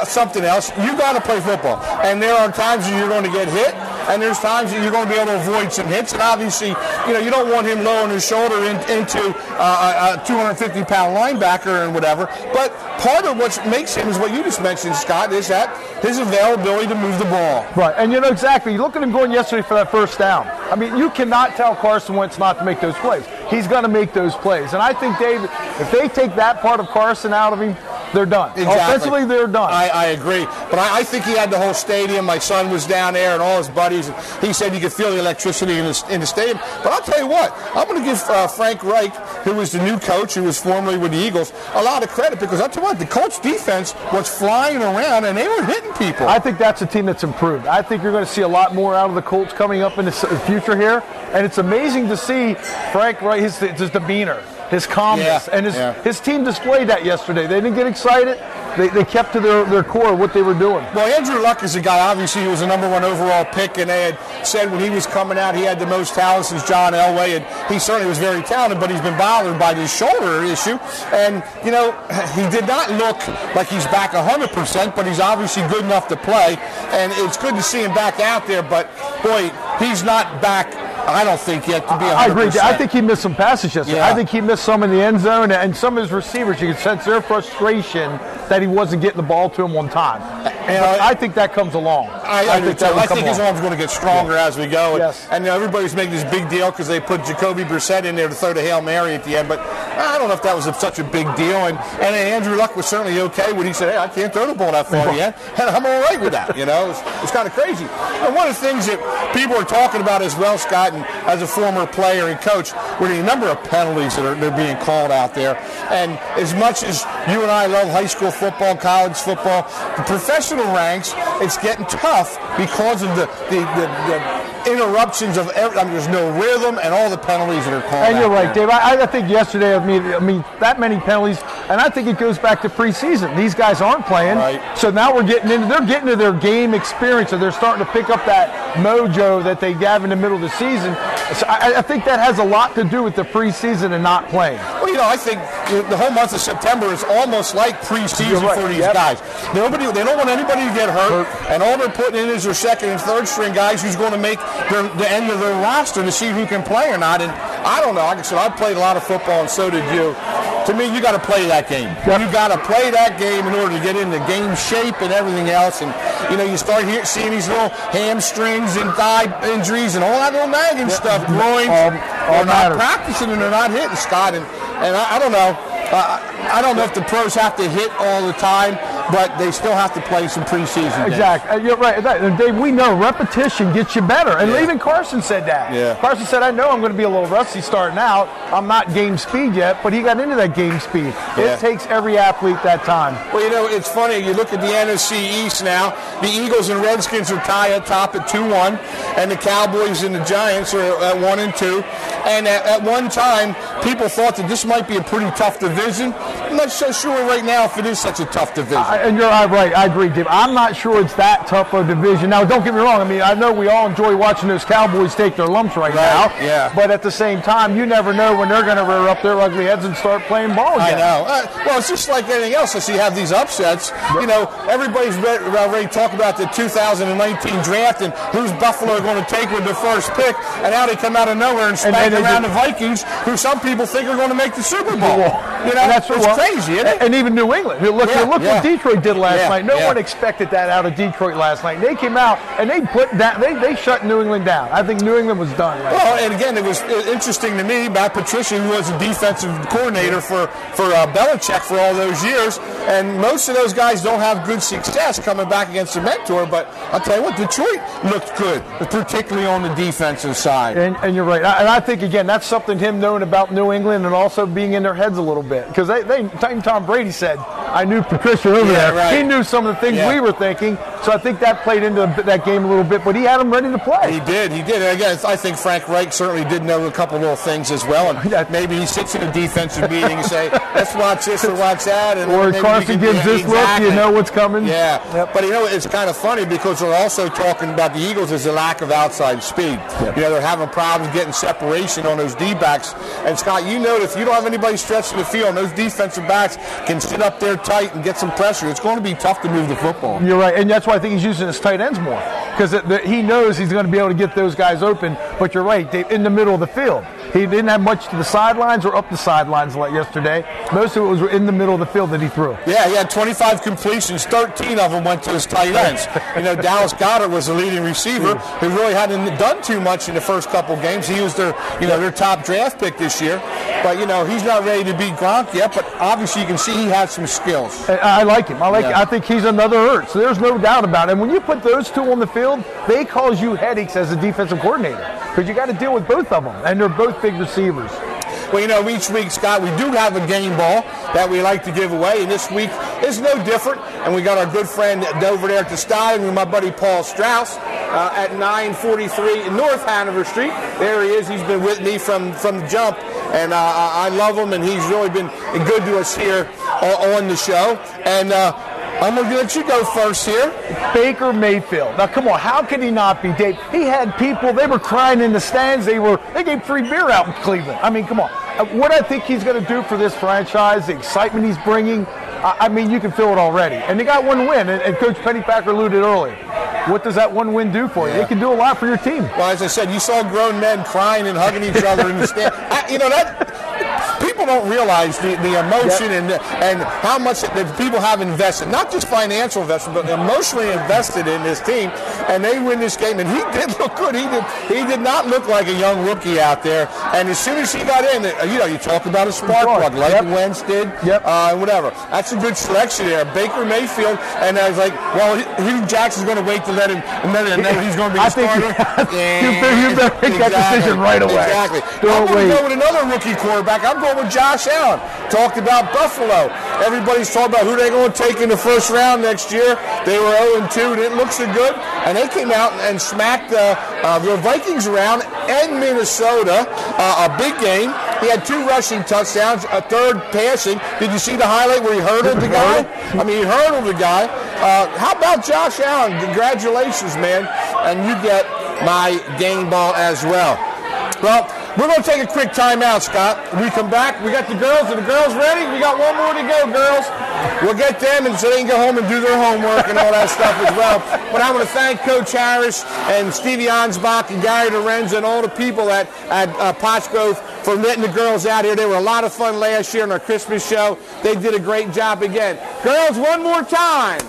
something else. You got to play football. And there are times when you're going to get hit. and there's times that you're going to be able to avoid some hits, and obviously, you don't want him lowering his shoulder into a 250-pound linebacker and whatever, but part of what makes him is what you just mentioned, Scott, is that his availability to move the ball. Right, and exactly. You look at him going yesterday for that first down. I mean, you cannot tell Carson Wentz not to make those plays. He's going to make those plays. And I think, Dave, if they take that part of Carson out of him, they're done. Exactly. Offensively, they're done. I agree. But I think he had the whole stadium. My son was down there and all his buddies. And he said you could feel the electricity in the stadium. But I'll tell you what, I'm going to give Frank Reich, who was the new coach, who was formerly with the Eagles, a lot of credit because I'll tell you what, the Colts defense was flying around and they were hitting people. I think that's a team that's improved. I think you're going to see a lot more out of the Colts coming up in the future here. And it's amazing to see Frank Reich, his demeanor, his calmness, and his team displayed that yesterday. They didn't get excited. They kept to their core what they were doing. Well, Andrew Luck is a guy, obviously he was a number 1 overall pick, and they had said when he was coming out he had the most talent since John Elway, and he certainly was very talented, but he's been bothered by this shoulder issue. And, he did not look like he's back 100%, but he's obviously good enough to play, and it's good to see him back out there, but, boy, he's not back, I don't think, yet to be 100%. I agree. I think he missed some passes yesterday. I think he missed some in the end zone, and some of his receivers, you could sense their frustration that he wasn't getting the ball to him on time. And I think that comes along. I think his arm's going to get stronger as we go. And everybody's making this big deal because they put Jacoby Brissett in there to throw the Hail Mary at the end, but I don't know if that was such a big deal. And Andrew Luck was certainly okay when he said, hey, I can't throw the ball that far yet, and I'm all right with that. It's kind of crazy. And one of the things that people are talking about as well, Scott, and as a former player and coach, were the number of penalties that are being called out there. And as much as you and I love high school football, college football, the professional ranks, it's getting tough because of the interruptions of there's no rhythm and all the penalties that are called. And you're right, Dave. I think yesterday, I mean that many penalties, and I think it goes back to preseason. These guys aren't playing, so now they're getting into their game experience, and they're starting to pick up that mojo that they have in the middle of the season. So I think that has a lot to do with the preseason and not playing. Well, I think the whole month of September is almost like preseason for these guys. They don't want anybody to get hurt, and all they're putting in is their second and third string guys who's going to make the end of their roster to see who can play or not. And I don't know. Like I said, I've played a lot of football, and so did you. To me, you got to play that game. You got to play that game in order to get into game shape and everything else. And you start seeing these little hamstrings and thigh injuries and all that little nagging stuff. Groins, they're not practicing and they're not hitting, Scott. And I don't know. I don't know if the pros have to hit all the time, but they still have to play some preseason games. Exactly. You're right. And Dave, we know repetition gets you better. And even Carson said that. Carson said, I know I'm going to be a little rusty starting out. I'm not game speed yet, but he got into that game speed. It takes every athlete that time. Well, it's funny. You look at the NFC East now. The Eagles and Redskins are tied at top at 2-1, and the Cowboys and the Giants are at 1-2. And at one time, people thought that this might be a pretty tough division. I'm not so sure right now if it is such a tough division. And you're right. I agree, Dave. I'm not sure it's that tough a division. Now, don't get me wrong. I mean, I know we all enjoy watching those Cowboys take their lumps right now. Yeah. But at the same time, you never know when they're going to rear up their ugly heads and start playing ball again. I know. Well, it's just like anything else. As you have these upsets, everybody's ready to talk about the 2019 draft and who's Buffalo going to take with the first pick, and now they come out of nowhere and spank around the Vikings, who some people think are going to make the Super Bowl. It's crazy, isn't it? And even New England. Look what Detroit did last night. No one expected that out of Detroit last night. They came out and they shut New England down. I think New England was done. And again, it was interesting to me. Matt Patricia, who was a defensive coordinator for Belichick for all those years, and most of those guys don't have good success coming back against a mentor. But I'll tell you what, Detroit looked good, particularly on the defensive side. And you're right. And I think again, that's something him knowing about New England and also being in their heads a little bit, because Tom Brady said, I knew Patricia over there. Right. He knew some of the things we were thinking, so I think that played into that game a little bit, but he had him ready to play. He did. And again, I think Frank Reich certainly did know a couple little things as well, and maybe he sits in a defensive meeting and say, let's watch this or watch that. And or Carson gives this look, you know what's coming. Yeah. Yep. But it's kind of funny because they're also talking about the Eagles as a lack of outside speed. Yep. They're having problems getting separation on those D-backs. And Scott, if you don't have anybody stretching the field, and those defensive backs can sit up there tight and get some pressure, it's going to be tough to move the football. You're right, and that's why I think he's using his tight ends more, because he knows he's going to be able to get those guys open. But you're right, in the middle of the field. He didn't have much to the sidelines or up the sidelines like yesterday. Most of it was in the middle of the field that he threw. Yeah, he had 25 completions. 13 of them went to his tight ends. Dallas Goedert was the leading receiver who really hadn't done too much in the first couple games. He was their top draft pick this year. But, he's not ready to beat Gronk yet, but obviously you can see he has some skills. I like him. I think he's another Ertz. So there's no doubt about it. And when you put those two on the field, they cause you headaches as a defensive coordinator, because you got to deal with both of them, and they're both big receivers. Well, each week, Scott, we do have a game ball that we like to give away, and this week is no different. And we got our good friend over there at the stadium with my buddy Paul Strauss at 943 North Hanover Street. There he is. He's been with me from the jump, and I love him, and he's really been good to us here on the show. And I'm going to let you go first here. Baker Mayfield. Now, come on, how can he not be, Dave? He had people, they were crying in the stands. They gave free beer out in Cleveland. I mean, come on. What I think he's going to do for this franchise, the excitement he's bringing, you can feel it already. And they got one win, and Coach Pennypacker alluded earlier. What does that one win do for you? It can do a lot for your team. Well, as I said, you saw grown men crying and hugging each other in the stand. People don't realize the emotion and how much that people have invested, not just financial investment, but emotionally invested in this team, and they win this game. And he did look good. He did not look like a young rookie out there. And as soon as he got in, you talk about a spark plug, like Wentz did, whatever. That's a good selection there. Baker Mayfield, and I was like, well, Hugh Jackson's going to wait to let him, and then he's going to be the starter. You better make that decision right away. Exactly. I'm going to go with another rookie quarterback. I'm going with Josh Allen. Talked about Buffalo. Everybody's talking about who they're going to take in the first round next year. They were 0-2. Didn't look so good. And they came out and smacked the Vikings around in Minnesota. A big game. He had 2 rushing touchdowns, a 3rd passing. Did you see the highlight where he hurdled the guy? He hurdled the guy. How about Josh Allen? Congratulations, man. And you get my game ball as well. Well, we're going to take a quick timeout, Scott. When we come back, we got the girls. Are the girls ready? We got one more to go, girls. We'll get them and so they can go home and do their homework and all that stuff as well. But I want to thank Coach Harris and Stevie Ansbach and Gary Lorenz and all the people at Pottsgrove for letting the girls out here. They were a lot of fun last year on our Christmas show. They did a great job again. Girls, one more time.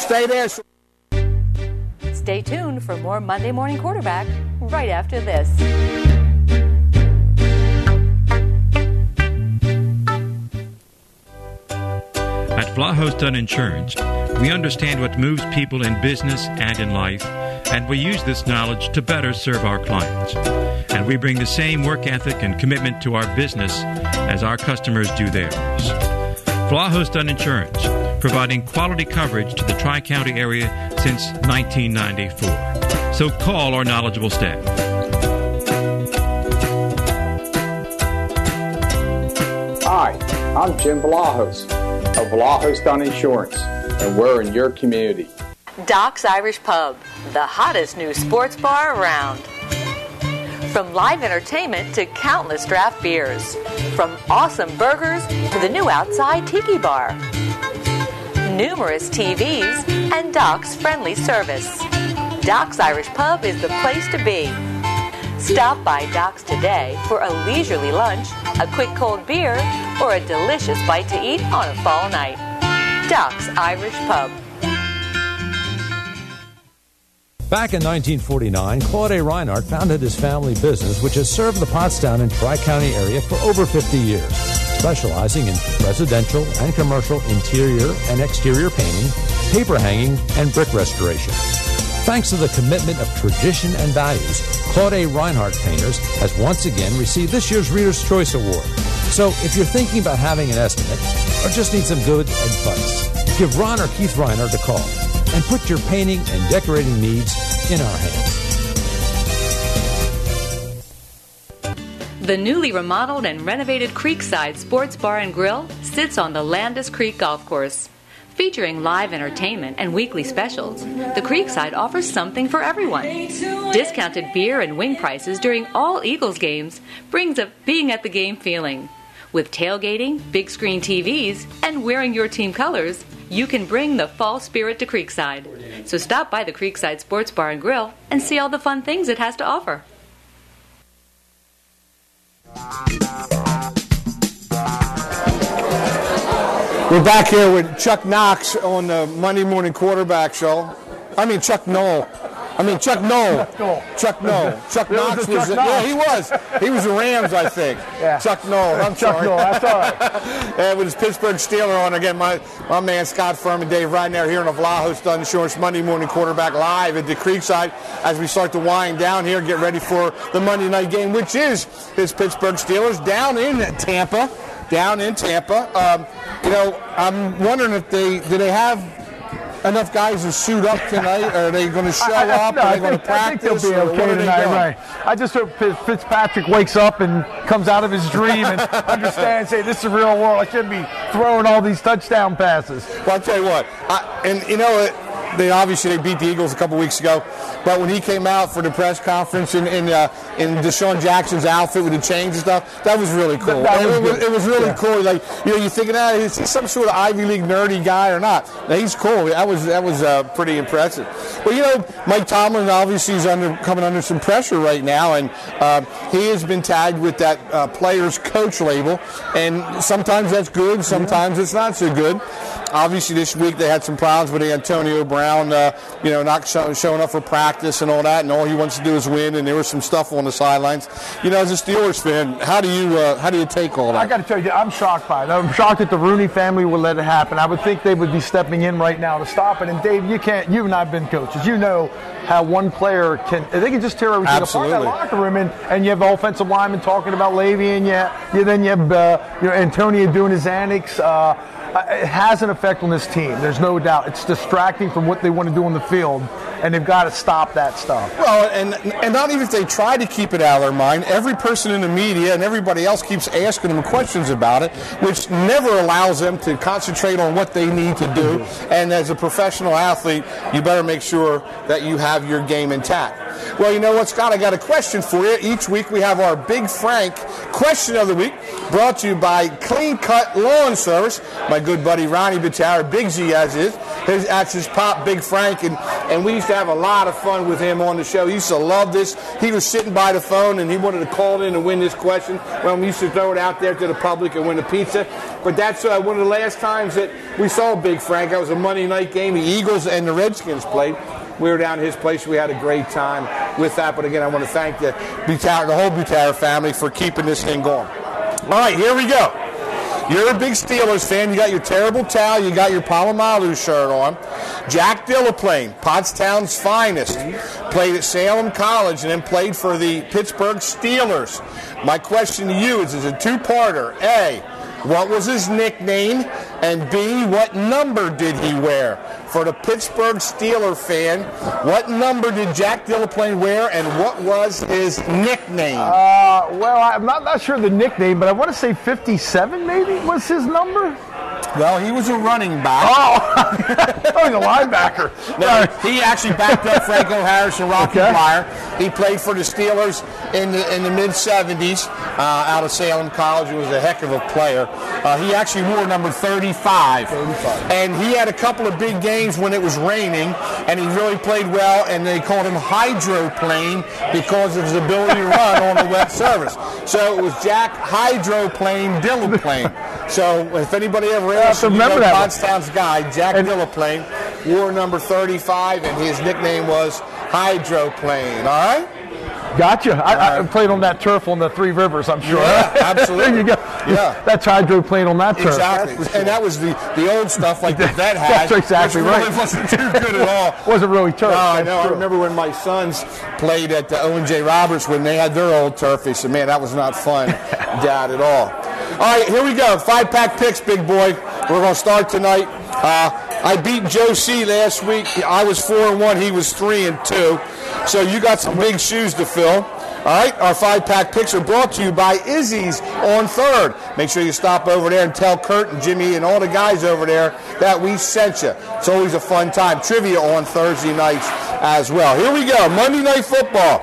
Stay there. Stay tuned for more Monday Morning Quarterback right after this. At Vlahos Dunn Insurance, we understand what moves people in business and in life, and we use this knowledge to better serve our clients. And we bring the same work ethic and commitment to our business as our customers do theirs. Vlahos Dunn Insurance, providing quality coverage to the Tri-County area since 1994. So call our knowledgeable staff. Hi, I'm Jim Vlahos of Vlahos Dunn Insurance, and we're in your community. Doc's Irish Pub, the hottest new sports bar around. From live entertainment to countless draft beers. From awesome burgers to the new outside tiki bar. Numerous TVs and Doc's friendly service. Doc's Irish Pub is the place to be. Stop by Doc's today for a leisurely lunch, a quick cold beer, or a delicious bite to eat on a fall night. Doc's Irish Pub. Back in 1949, Claude A. Reinhardt founded his family business, which has served the Pottstown and Tri-County area for over 50 years, specializing in residential and commercial interior and exterior painting, paper hanging, and brick restoration. Thanks to the commitment of tradition and values, Claude A. Reinhardt Painters has once again received this year's Reader's Choice Award. So if you're thinking about having an estimate or just need some good advice, give Ron or Keith Reinhardt a call and put your painting and decorating needs in our hands. The newly remodeled and renovated Creekside Sports Bar and Grill sits on the Landis Creek Golf Course. Featuring live entertainment and weekly specials, the Creekside offers something for everyone. Discounted beer and wing prices during all Eagles games brings a being at the game feeling. With tailgating, big screen TVs, and wearing your team colors, you can bring the fall spirit to Creekside. So stop by the Creekside Sports Bar and Grill and see all the fun things it has to offer. We're back here with Chuck Knox on the Monday Morning Quarterback Show. Chuck Knoll. Chuck Knoll. Chuck Knox was. Yeah, he was. He was the Rams, I think. Yeah. Chuck Knoll. I'm Chuck sorry. Knoll. That's all right. And with his Pittsburgh Steeler on again, my man Scott Firm and Dave Ryder here on the Vlahos Dunn Insurance Monday Morning Quarterback live at the Creekside as we start to wind down here, get ready for the Monday night game, which is his Pittsburgh Steelers down in Tampa. I'm wondering if do they have enough guys to suit up tonight? Or are they going to show up? Are they going to practice? I think they'll be okay tonight, right? I just hope Fitzpatrick wakes up and comes out of his dream and understands, hey, this is the real world. I shouldn't be throwing all these touchdown passes. Well, I'll tell you what. They obviously beat the Eagles a couple weeks ago, but when he came out for the press conference in Deshaun Jackson's outfit with the chains and stuff, that was really cool. It was really cool. Like, you're thinking, is he some sort of Ivy League nerdy guy or not? No, he's cool. That was pretty impressive. Well, Mike Tomlin obviously is coming under some pressure right now, and he has been tagged with that player's coach label, and sometimes that's good, sometimes it's not so good. Obviously, this week they had some problems with Antonio Brown, not showing up for practice and all that, and all he wants to do is win. And there was some stuff on the sidelines. As a Steelers fan, how do you take all that? I got to tell you, I'm shocked by it. I'm shocked that the Rooney family would let it happen. I would think they would be stepping in right now to stop it. And Dave, you and I've been coaches. You know how one player they can just tear everything apart in that locker room, and you have the offensive lineman talking about Levy, and then you have Antonio doing his antics. It has an effect on this team. There's no doubt. It's distracting from what they want to do on the field, and they've got to stop that stuff. Well, and not even if they try to keep it out of their mind, every person in the media and everybody else keeps asking them questions about it, which never allows them to concentrate on what they need to do. And as a professional athlete, you better make sure that you have your game intact. Well, you know what, Scott? I got a question for you. Each week we have our Big Frank question of the week, brought to you by Clean Cut Lawn Service. My good buddy Ronnie Bittara, Big Z as is. That's his pop, Big Frank, and we used to have a lot of fun with him on the show. He used to love this. He was sitting by the phone, and he wanted to call in and win this question. Well, we used to throw it out there to the public and win a pizza. But that's one of the last times that we saw Big Frank. That was a Monday night game. The Eagles and the Redskins played. We were down at his place. We had a great time with that. But again, I want to thank the whole Bittara family for keeping this thing going. All right, here we go. You're a big Steelers fan. You got your terrible towel. You got your Palomalu shirt on. Jack Delaplane, Pottstown's finest, played at Salem College and then played for the Pittsburgh Steelers. My question to you is a two-parter. A, what was his nickname? And B, what number did he wear? For the Pittsburgh Steeler fan, what number did Jack Delaplane wear, and what was his nickname? Well, I'm not sure the nickname, but I want to say 57 maybe was his number. Well, he was a running back. Oh, he's a linebacker. No, he actually backed up Franco Harris and Rocky Bleier. He played for the Steelers in the mid-'70s out of Salem College. He was a heck of a player. He actually wore number 35. And he had a couple of big games when it was raining, and he really played well, and they called him Hydroplane because of his ability to run on the wet surface. So it was Jack Hydroplane Delaplane. So if anybody ever asked you, Pottstown's guy, Jack Delaplane, wore number 35, and his nickname was Hydroplane. All right? Gotcha. I played on that turf on the Three Rivers, I'm sure. Yeah, absolutely. There you go. Yeah. That's Hydroplane on that turf. Exactly. And that was the old stuff like the vet had. That's exactly which right. Really wasn't too good at all. Wasn't really turf. No, I know. I remember when my sons played at the Owen J. Roberts when they had their old turf. They said, man, that was not fun, Dad, at all. All right, here we go. 5-pack picks, big boy. We're going to start tonight. I beat Joe C. last week. I was 4-1. He was 3-2. So you got some big shoes to fill. All right, our 5-pack picks are brought to you by Izzy's on 3rd. Make sure you stop over there and tell Kurt and Jimmy and all the guys over there that we sent you. It's always a fun time. Trivia on Thursday nights as well. Here we go. Monday Night Football.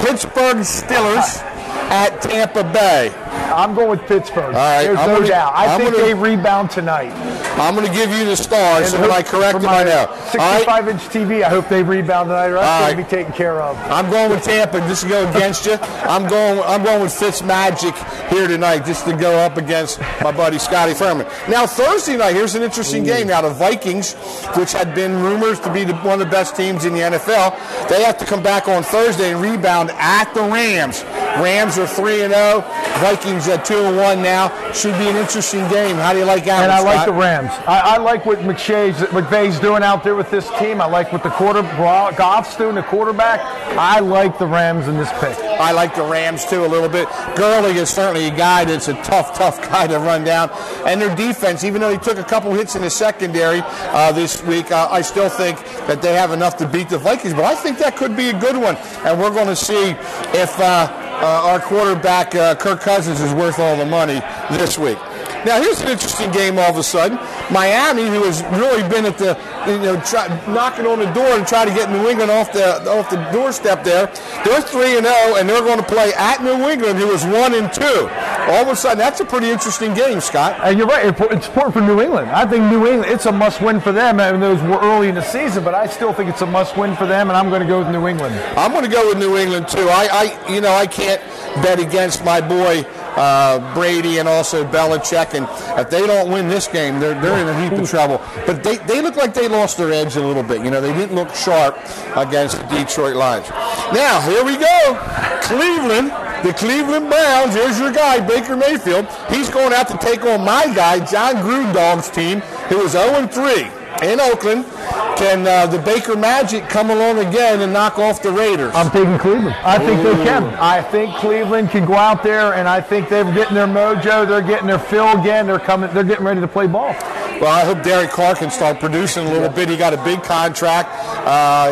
Pittsburgh Steelers at Tampa Bay. I'm going with Pittsburgh. All right, There's no doubt. I think they rebound tonight. I'm going to give you the stars, so when I correct them, I know. 65-inch TV, I hope they rebound tonight. Or that's going to be taken care of. I'm going with Tampa just to go against you. I'm going with Fitzmagic here tonight just to go up against my buddy Scotty Furman. Now, Thursday night, here's an interesting game. Now, the Vikings, which had been rumored to be one of the best teams in the NFL, they have to come back on Thursday and rebound at the Rams. Rams are 3-0. Vikings at 2-1 now. Should be an interesting game. How do you like that? And I like the Rams. I like what McVay's doing out there with this team. I like what Goff's doing, the quarterback. I like the Rams in this pick. I like the Rams, too, a little bit. Gurley is certainly a guy that's a tough guy to run down. And their defense, even though he took a couple hits in the secondary this week, I still think that they have enough to beat the Vikings. But I think that could be a good one. And we're going to see if our quarterback, Kirk Cousins, is worth all the money this week. Now, here's an interesting game all of a sudden. Miami, who has really been at the, knocking on the door and trying to get New England off the doorstep there, they're 3-0, and they're going to play at New England, who is 1-2. All of a sudden, that's a pretty interesting game, Scott. And you're right. It's important for New England. I think New England, it's a must-win for them. I mean, those were early in the season, but I still think it's a must-win for them, and I'm going to go with New England. I'm going to go with New England, too. I can't bet against my boy Brady and also Belichick, and if they don't win this game, they're in a heap of trouble. But they look like they lost their edge a little bit. They didn't look sharp against the Detroit Lions. Now, here we go. Cleveland, the Cleveland Browns. Here's your guy, Baker Mayfield. He's going out to take on my guy, John Gruden's team, who is 0-3 in Oakland. Can the Baker Magic come along again and knock off the Raiders? I'm taking Cleveland. I think they can. I think Cleveland can go out there, and I think they're getting their mojo. They're getting their fill again. They're getting ready to play ball. Well, I hope Derek Carr can start producing a little bit. He got a big contract.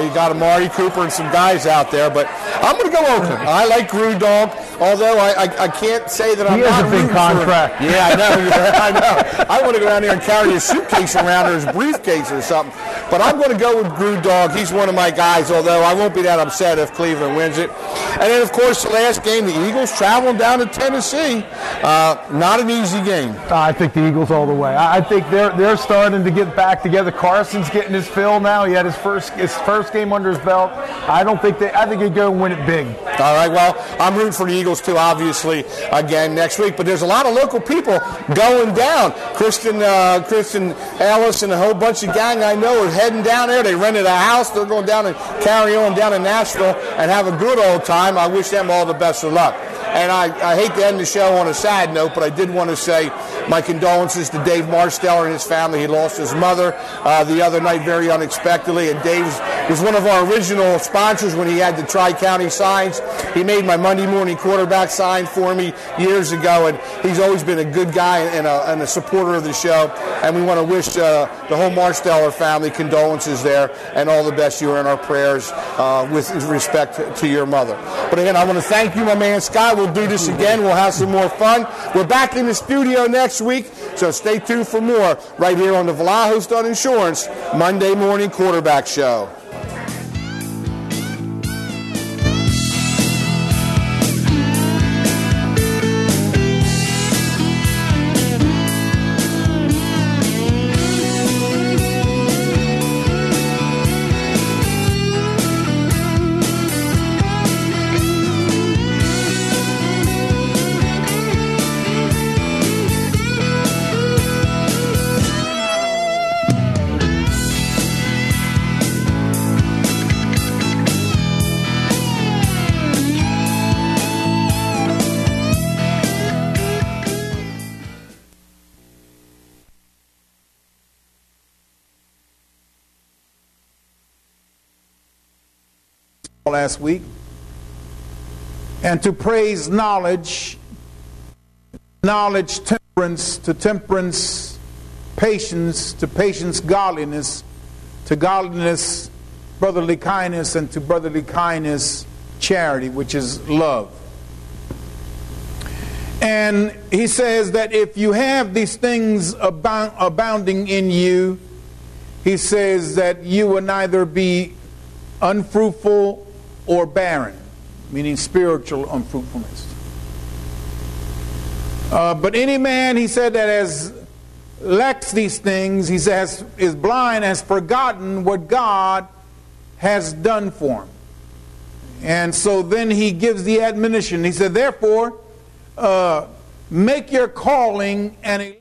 He got Amari Cooper and some guys out there. But I'm going to go Oakland. I like Gruden, although I can't say that I'm not rooting for him. He has a big contract. Yeah, I know. I know. I want to go down there and carry his suitcase around or his briefcase or something. But I'm going to go with Gruden. He's one of my guys, although I won't be that upset if Cleveland wins it. And then, of course, the last game, the Eagles traveling down to Tennessee. Not an easy game. I think the Eagles all the way. I think they're starting to get back together. Carson's getting his fill now. He had his first game under his belt. I think he'd go and win it big. All right, well, I'm rooting for the Eagles, too, obviously, again next week. But there's a lot of local people going down. Kristen Ellis and a whole bunch of gang I know are heading down there. They rented a house. They're going down and carry on down in Nashville and have a good old time. I wish them all the best of luck. And I hate to end the show on a sad note, but I did want to say my condolences to Dave Marsteller and his family. He lost his mother the other night very unexpectedly, and Dave was one of our original sponsors when he had the Tri-County signs. He made my Monday morning quarterback sign for me years ago, and he's always been a good guy and a supporter of the show. And we want to wish the whole Marsteller family condolences there and all the best. You are in our prayers with respect to your mother. But again, I want to thank you, my man Scott. We'll do this again. We'll have some more fun. We're back in the studio next week, so stay tuned for more right here on the Vlahos Dunn Insurance Monday Morning Quarterback Show. Last week, and to praise knowledge, temperance, to temperance, patience, to patience, godliness, to godliness, brotherly kindness, and to brotherly kindness, charity, which is love. And he says that if you have these things abounding in you, he says that you will neither be unfruitful or barren, meaning spiritual unfruitfulness. But any man, he said, that lacks these things, he says, is blind, has forgotten what God has done for him. And so then he gives the admonition. He said, therefore, make your calling and